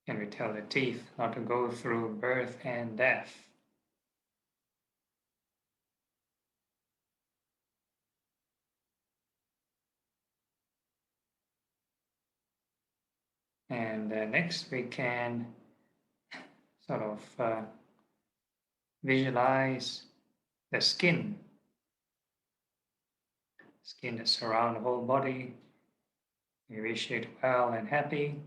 Can we tell the teeth not to go through birth and death? And next we can sort of visualize the skin that surrounds the whole body. We wish it well and happy.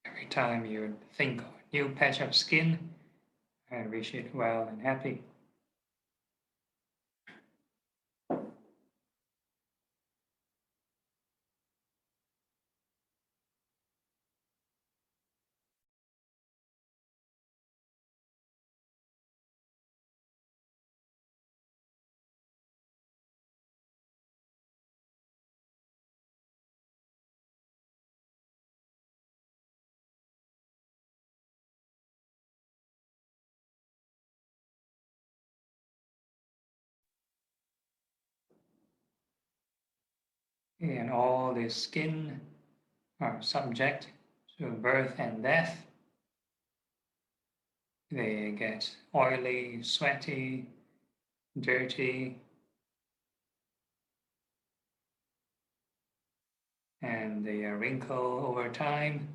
Every time you think of a new patch of skin, and wish it well and happy. And all the skin are subject to birth and death. They get oily, sweaty, dirty, and they wrinkle over time.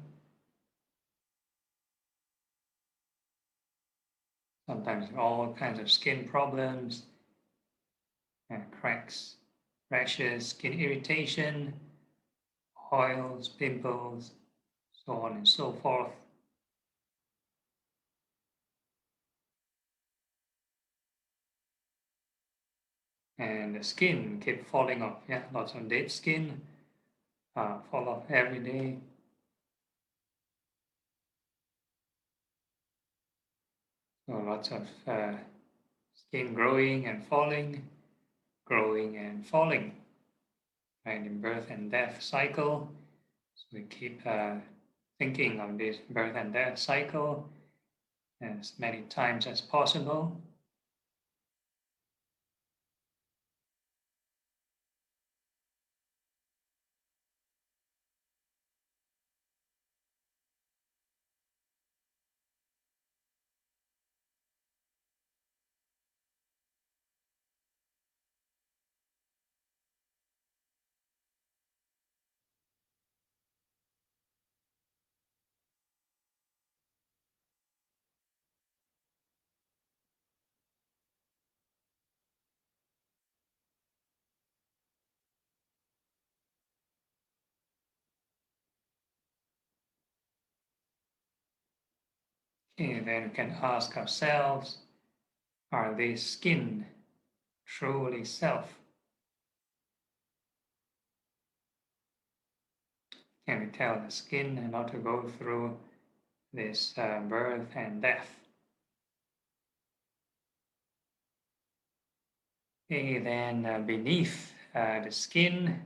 Sometimes all kinds of skin problems, cracks, rashes, skin irritation, oils, pimples, so on and so forth. And the skin keep falling off. Yeah, lots of dead skin fall off every day. So lots of skin growing and falling, growing and falling, right, in birth and death cycle. So we keep thinking of this birth and death cycle as many times as possible. And then we can ask ourselves, are these skin truly self? Can we tell the skin not to go through this birth and death? Okay, then beneath the skin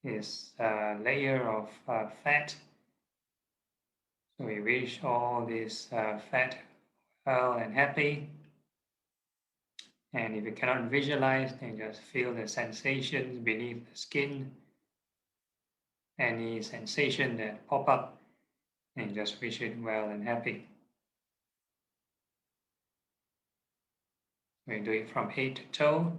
is a layer of fat. So we wish all this fat well and happy. And if you cannot visualize, then just feel the sensations beneath the skin. Any sensation that pop up, and just wish it well and happy. We do it from head to toe.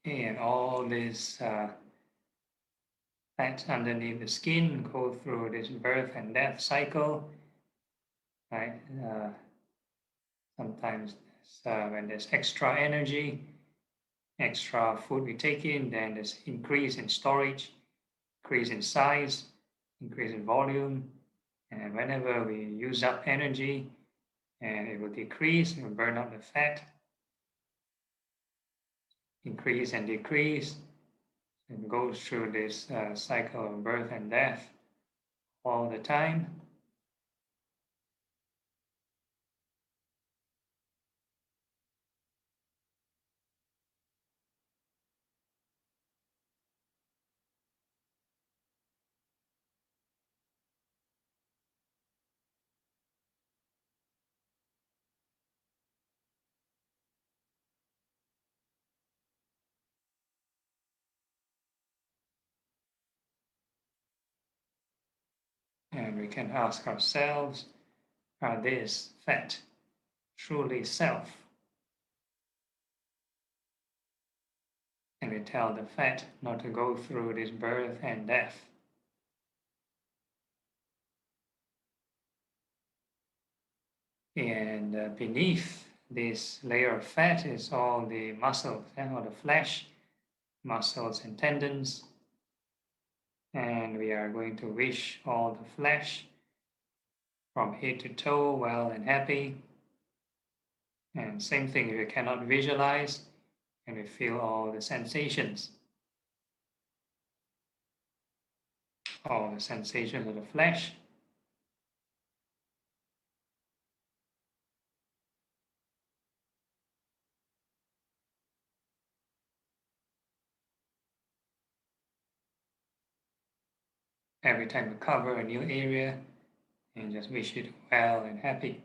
And all this fat underneath the skin go through this birth and death cycle, right? Sometimes when there's extra energy, extra food we take in, then there's increase in storage, increase in size, increase in volume, and whenever we use up energy, and it will decrease, it will burn out the fat, increase and decrease, and goes through this cycle of birth and death all the time. And we can ask ourselves, are this fat truly self? And we tell the fat not to go through this birth and death. And beneath this layer of fat is all the muscles, or the flesh, muscles and tendons. And we are going to wish all the flesh from head to toe well and happy. And same thing, if you cannot visualize, and we feel all the sensations. All the sensations of the flesh. Every time we cover a new area, and just wish it well and happy.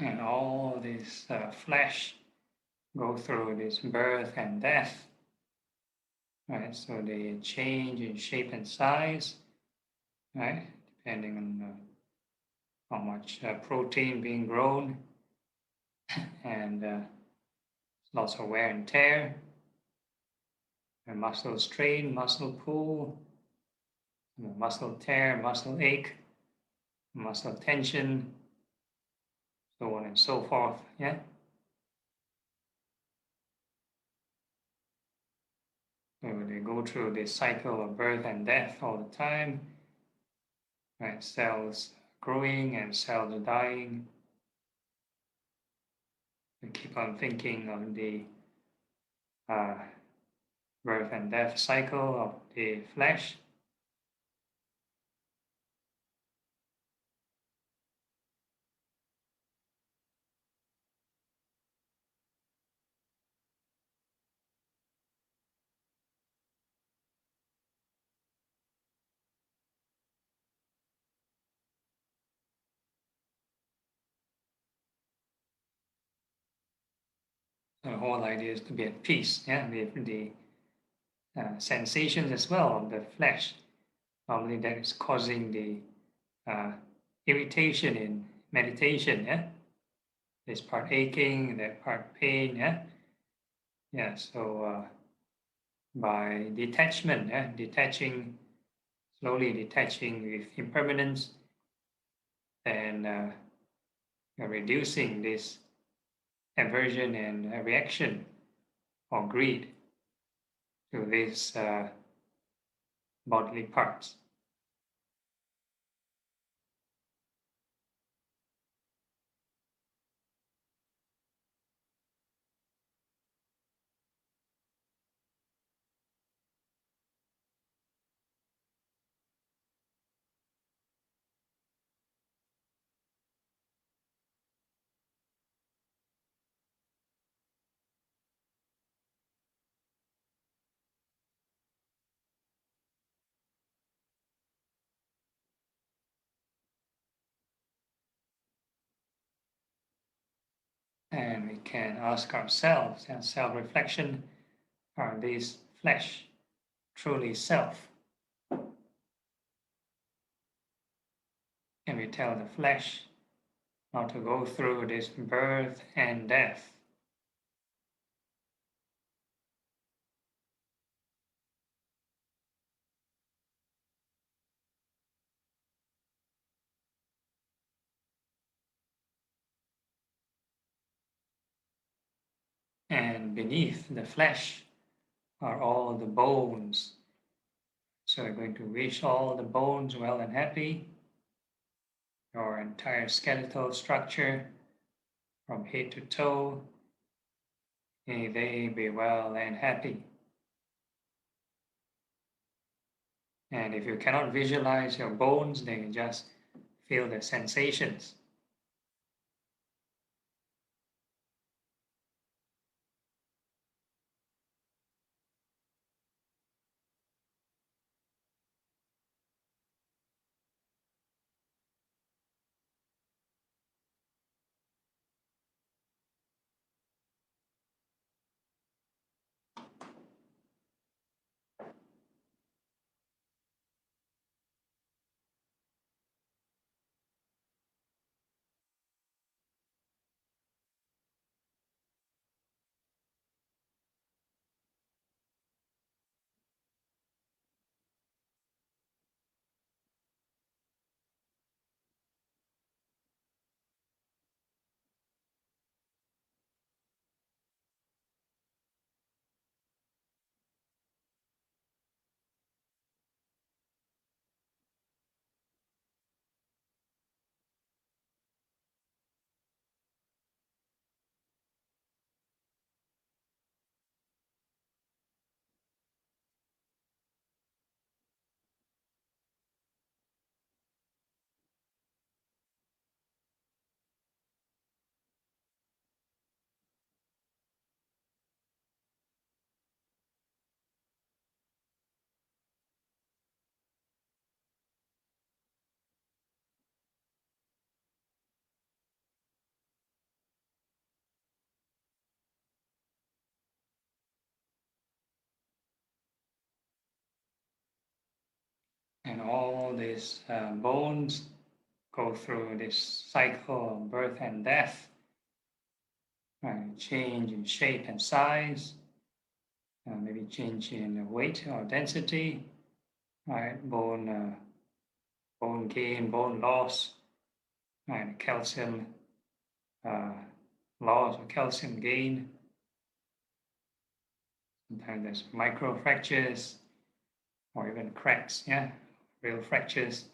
And all this flesh go through this birth and death, right? So they change in shape and size, right? Depending on how much protein being grown, and lots of wear and tear, and muscle strain, muscle pull, muscle tear, muscle ache, muscle tension, so on and so forth, yeah? So they go through this cycle of birth and death all the time, right? Cells growing and cells dying. We keep on thinking of the birth and death cycle of the flesh. The whole idea is to be at peace, yeah, with the sensations as well of the flesh. Normally that is causing the irritation in meditation, yeah? This part aching, that part pain, yeah? Yeah, so by detachment, slowly detaching with impermanence, and you're reducing this aversion and reaction or greed to these bodily parts. And we can ask ourselves, and self-reflection, are these flesh truly self? And we tell the flesh not to go through this birth and death. And beneath the flesh are all the bones. So we're going to wish all the bones well and happy. Your entire skeletal structure from head to toe, may they be well and happy. And if you cannot visualize your bones, then you just feel the sensations. And all these bones go through this cycle of birth and death, right? Change in shape and size, maybe change in weight or density, right? Bone gain, bone loss, right? Calcium uh, loss or calcium gain. Sometimes there's micro fractures or even cracks, yeah, real fractures.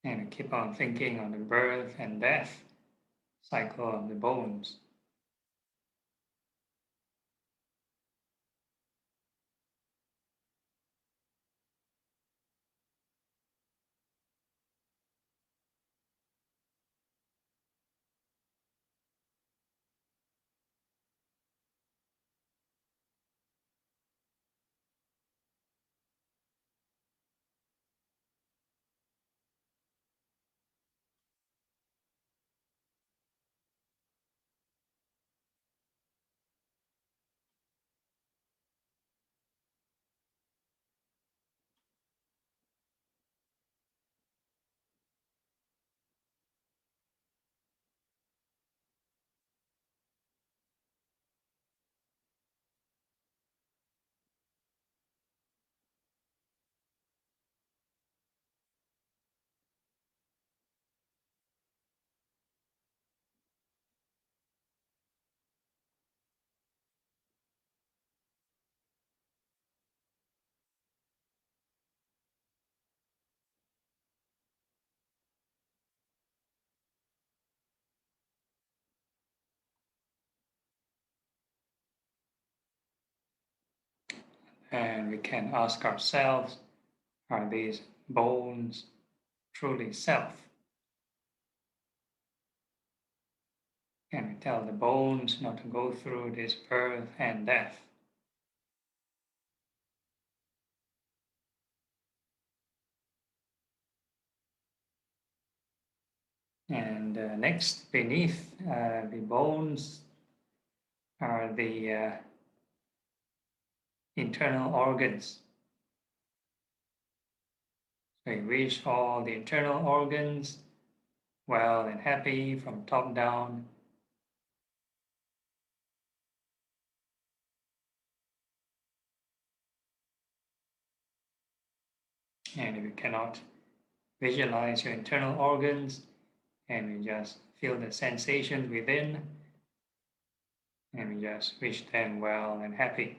And keep on thinking on the birth and death cycle of the bones. And we can ask ourselves, are these bones truly self? And we tell the bones not to go through this birth and death. And next, beneath the bones are the internal organs. So we wish all the internal organs well and happy from top down. And if you cannot visualize your internal organs, and we just feel the sensation within, and we just wish them well and happy.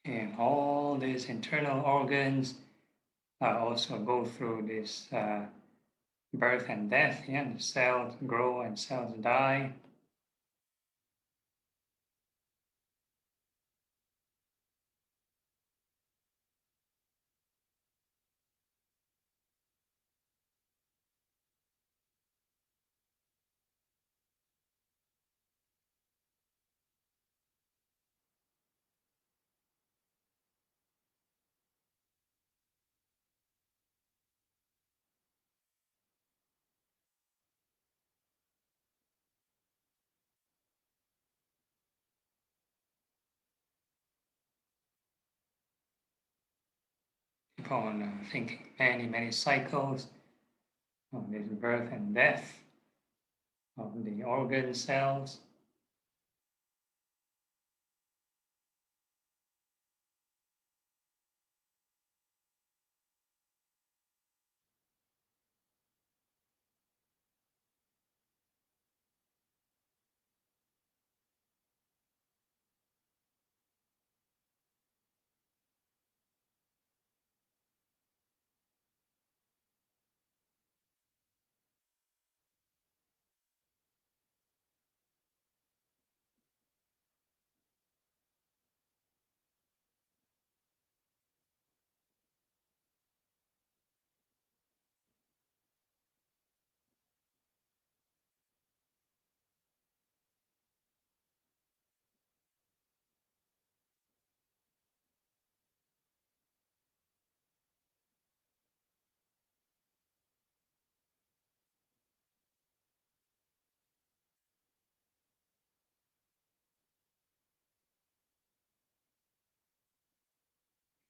And all these internal organs also go through this birth and death. Yeah, the cells grow and cells die. Keep on thinking many cycles of this birth and death of the organ cells.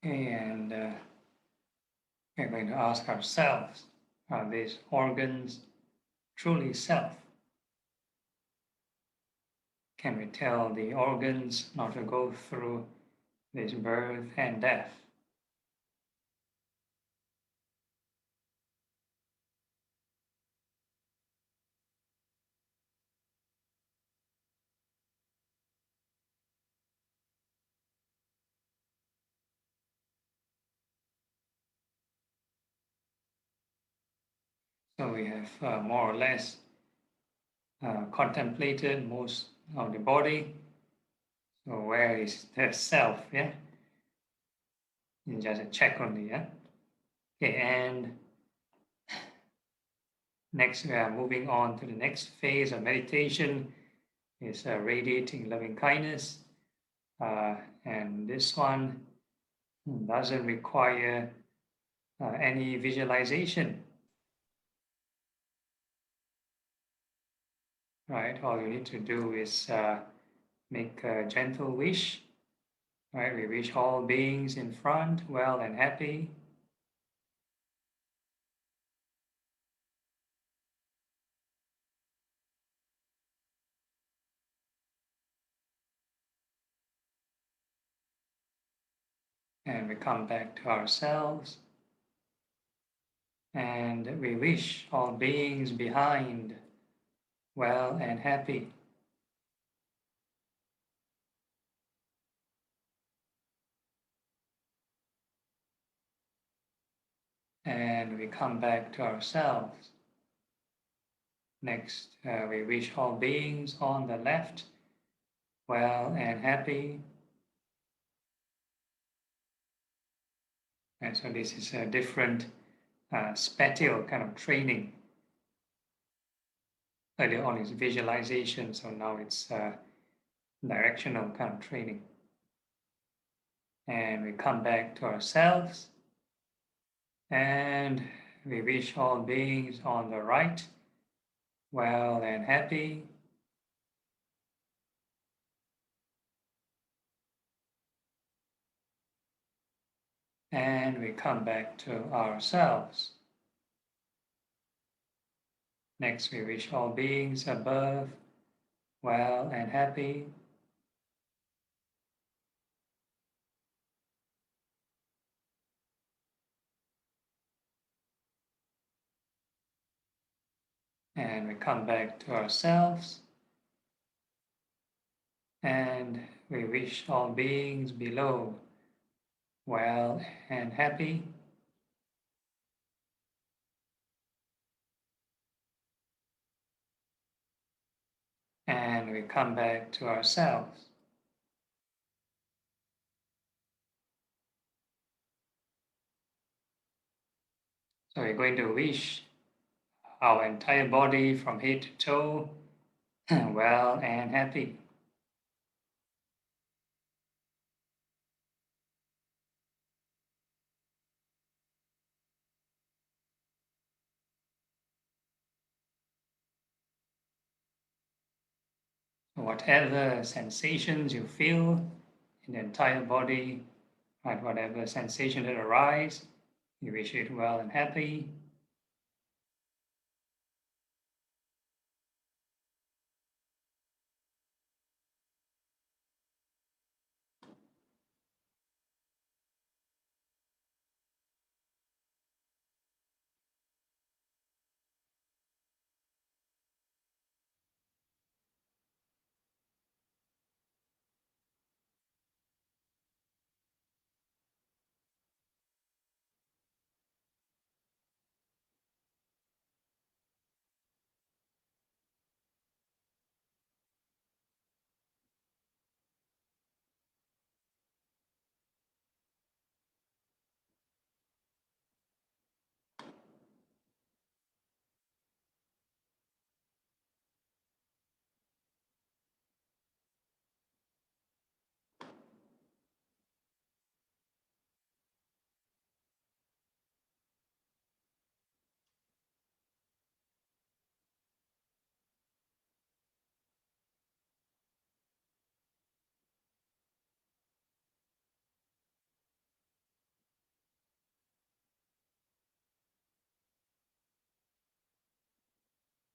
And we're going to ask ourselves, are these organs truly self? can we tell the organs not to go through this birth and death? So we have more or less contemplated most of the body. So where is the self? Yeah, and just a check only. Yeah. Okay, and next we are moving on to the next phase of meditation. Is radiating loving kindness, and this one doesn't require any visualization. Right, all you need to do is make a gentle wish. Right, we wish all beings in front well and happy. And we come back to ourselves. And we wish all beings behind well and happy. And we come back to ourselves. Next, we wish all beings on the left well and happy. And so this is a different spatial kind of training. Earlier on is visualization, so now it's directional kind of training. And we come back to ourselves, and we wish all beings on the right well and happy. And we come back to ourselves. Next, we wish all beings above well and happy. And we come back to ourselves. And we wish all beings below well and happy. And we come back to ourselves. So we're going to wish our entire body from head to toe well and happy. Whatever sensations you feel in the entire body, right, whatever sensation that arises, you wish it well and happy.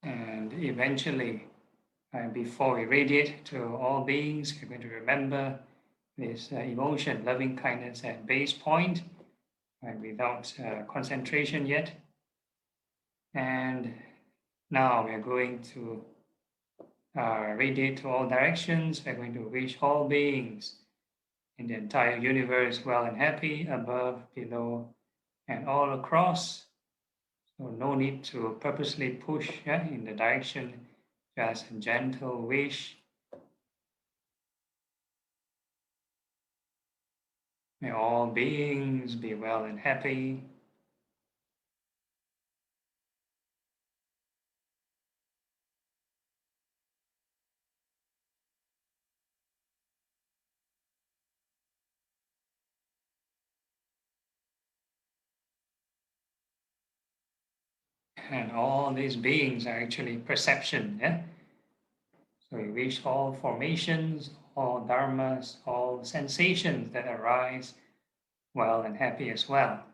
And eventually, And before we radiate to all beings, we're going to remember this emotion, loving kindness at base point, without concentration yet. And now we're going to radiate to all directions. We're going to wish all beings in the entire universe well and happy, above, below, and all across. So no need to purposely push in the direction, just a gentle wish. May all beings be well and happy. And all these beings are actually perception. So we wish all formations, all dharmas, all sensations that arise well and happy as well.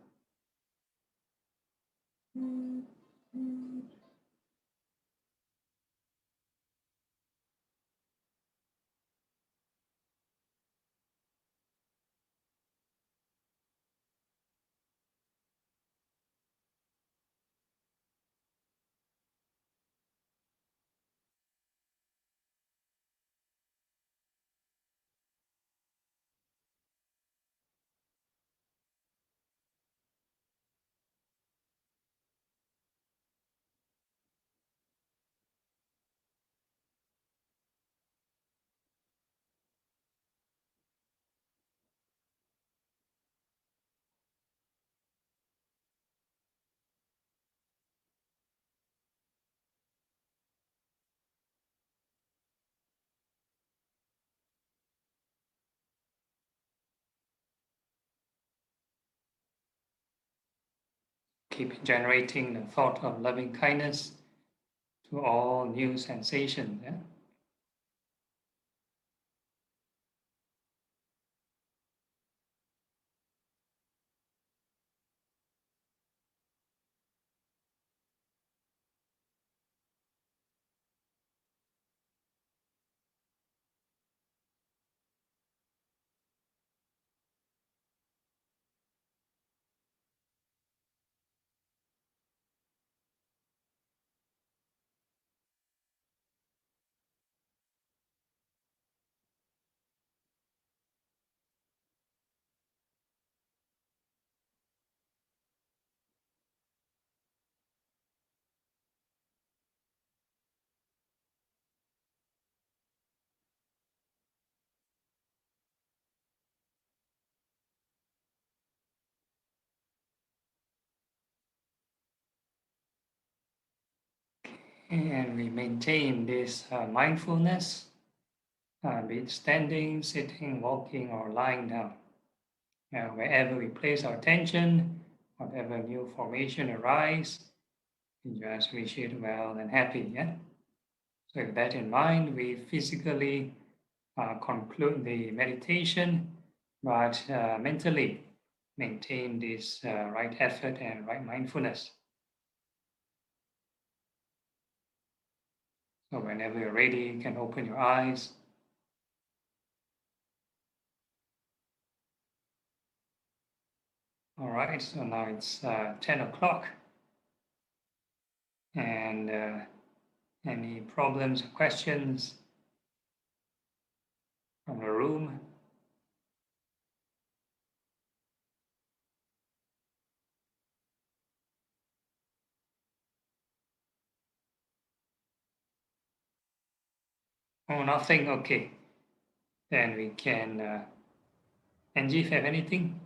Keep generating the thought of loving kindness to all new sensations. And we maintain this mindfulness, be it standing, sitting, walking, or lying down. Wherever we place our attention, whatever new formation arise, we just wish it well and happy. So with that in mind, we physically conclude the meditation, but mentally maintain this right effort and right mindfulness. So whenever you're ready, you can open your eyes. All right, so now it's 10 o'clock. And any problems or questions from the room? Oh, nothing? Okay. Then we can, Angie, if you have anything?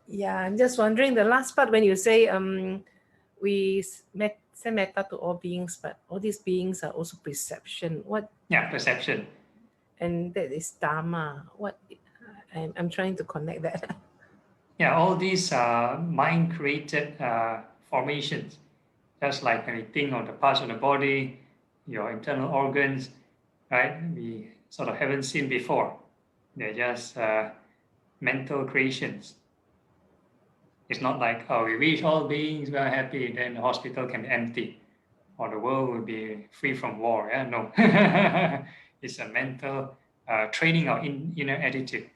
Yeah, I'm just wondering the last part when you say we send metta to all beings, but all these beings are also perception. What? Yeah, perception. And that is Dhamma. What? I'm trying to connect that. Yeah, all these are mind-created formations. Just like when we think of the parts of the body, your internal organs, right? We sort of haven't seen before. They're just mental creations. It's not like, oh, we wish all beings were happy, then the hospital can be empty. or the world will be free from war. Yeah, no. It's a mental training our inner attitude.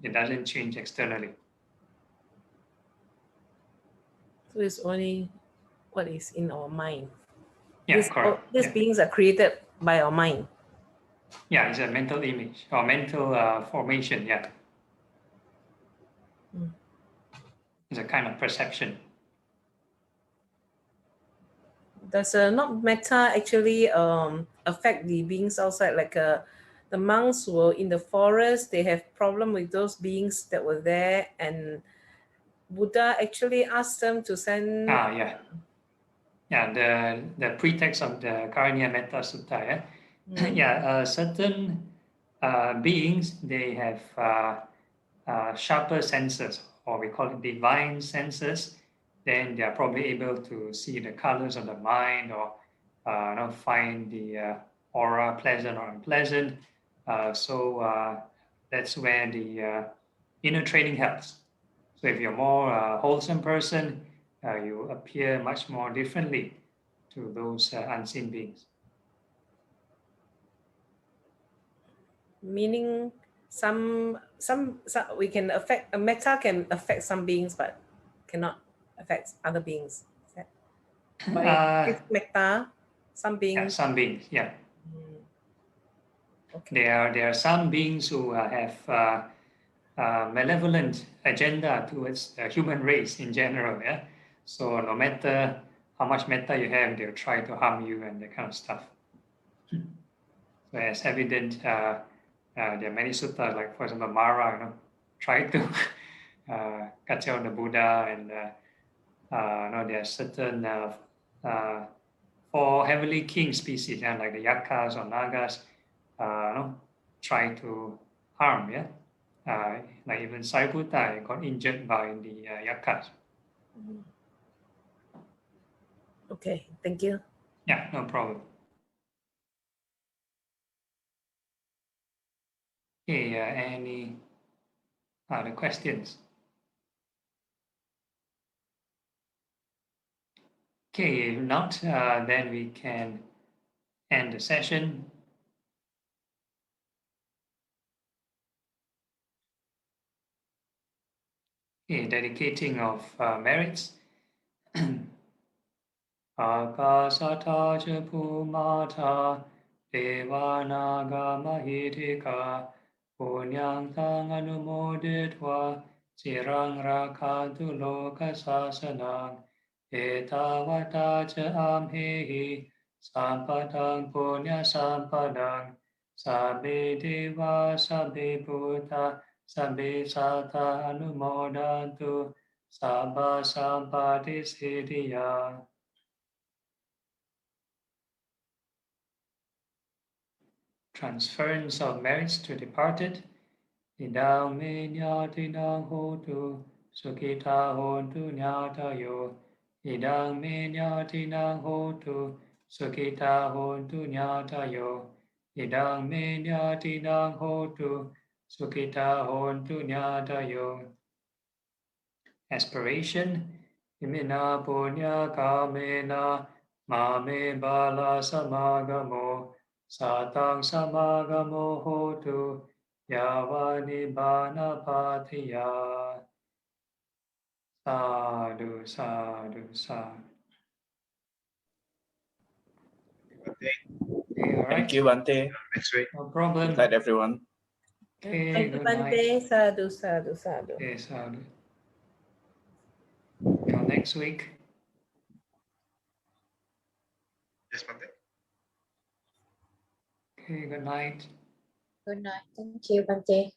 It doesn't change externally. So it's only what is in our mind. Yeah, correct. These beings are created by our mind. Yeah, it's a mental image or mental formation. Yeah. It's a kind of perception. Does not metta actually affect the beings outside? Like the monks were in the forest, they have problem with those beings that were there, and Buddha actually asked them to send. Yeah. The pretext of the Karaniya Metta Sutta. Yeah, certain beings, they have sharper senses, or we call it divine senses. Then they are probably able to see the colors of the mind, or find the aura pleasant or unpleasant. So that's where the inner training helps. So if you're more wholesome person, you appear much more differently to those unseen beings. Meaning some we can affect, a metta can affect some beings but cannot affect other beings. By metta, some beings. Yeah, some beings, yeah. Okay. There are some beings who have malevolent agenda towards the human race in general. Yeah. So no matter how much metta you have, they'll try to harm you and that kind of stuff. So as evident, there are many suttas, like for example, Maha, try to kacau the Buddha, and there are certain 4 heavenly king species, like the yakas or nagas, try to harm. Yeah, like even Satipatthana got injured by the yakas. Okay, thank you. Yeah, no problem. Okay, any other questions? Okay, if not, then we can end the session. Okay, dedicating of merits. Akasata ca Bhumata Devanaga Mahitika Punyang Tang Anumoditva Cirang Rakhantu Loka Sasanang Etavata ca Amhehi Sampadang Punya Sampadang Sabbe Deva Sabbe Bhuta Sabbe Sata Anumodantu Sabba Sampati Siddhya. Transference of merits to departed. Idang me nyatinang hotu, sukita hontu nyatayo. Idang me nyatinang hotu, sukita hontu nyatayo. Idang me nyatinang hotu, sukita hontu nyatayo. Aspiration, imina punya kamena, mame bala samagamo. Satang samagamo hotu yavani bana patiya. Sadhu, sadhu, sadhu. Okay, all right. Thank you, Bante. Next week. No problem. Good night, everyone. Okay, Thank you, good night. Bante. Sadhu, sadhu, sadhu. Okay, sadhu. Till next week. Yes, Bante. Okay, good night. Good night. Thank you, Bante.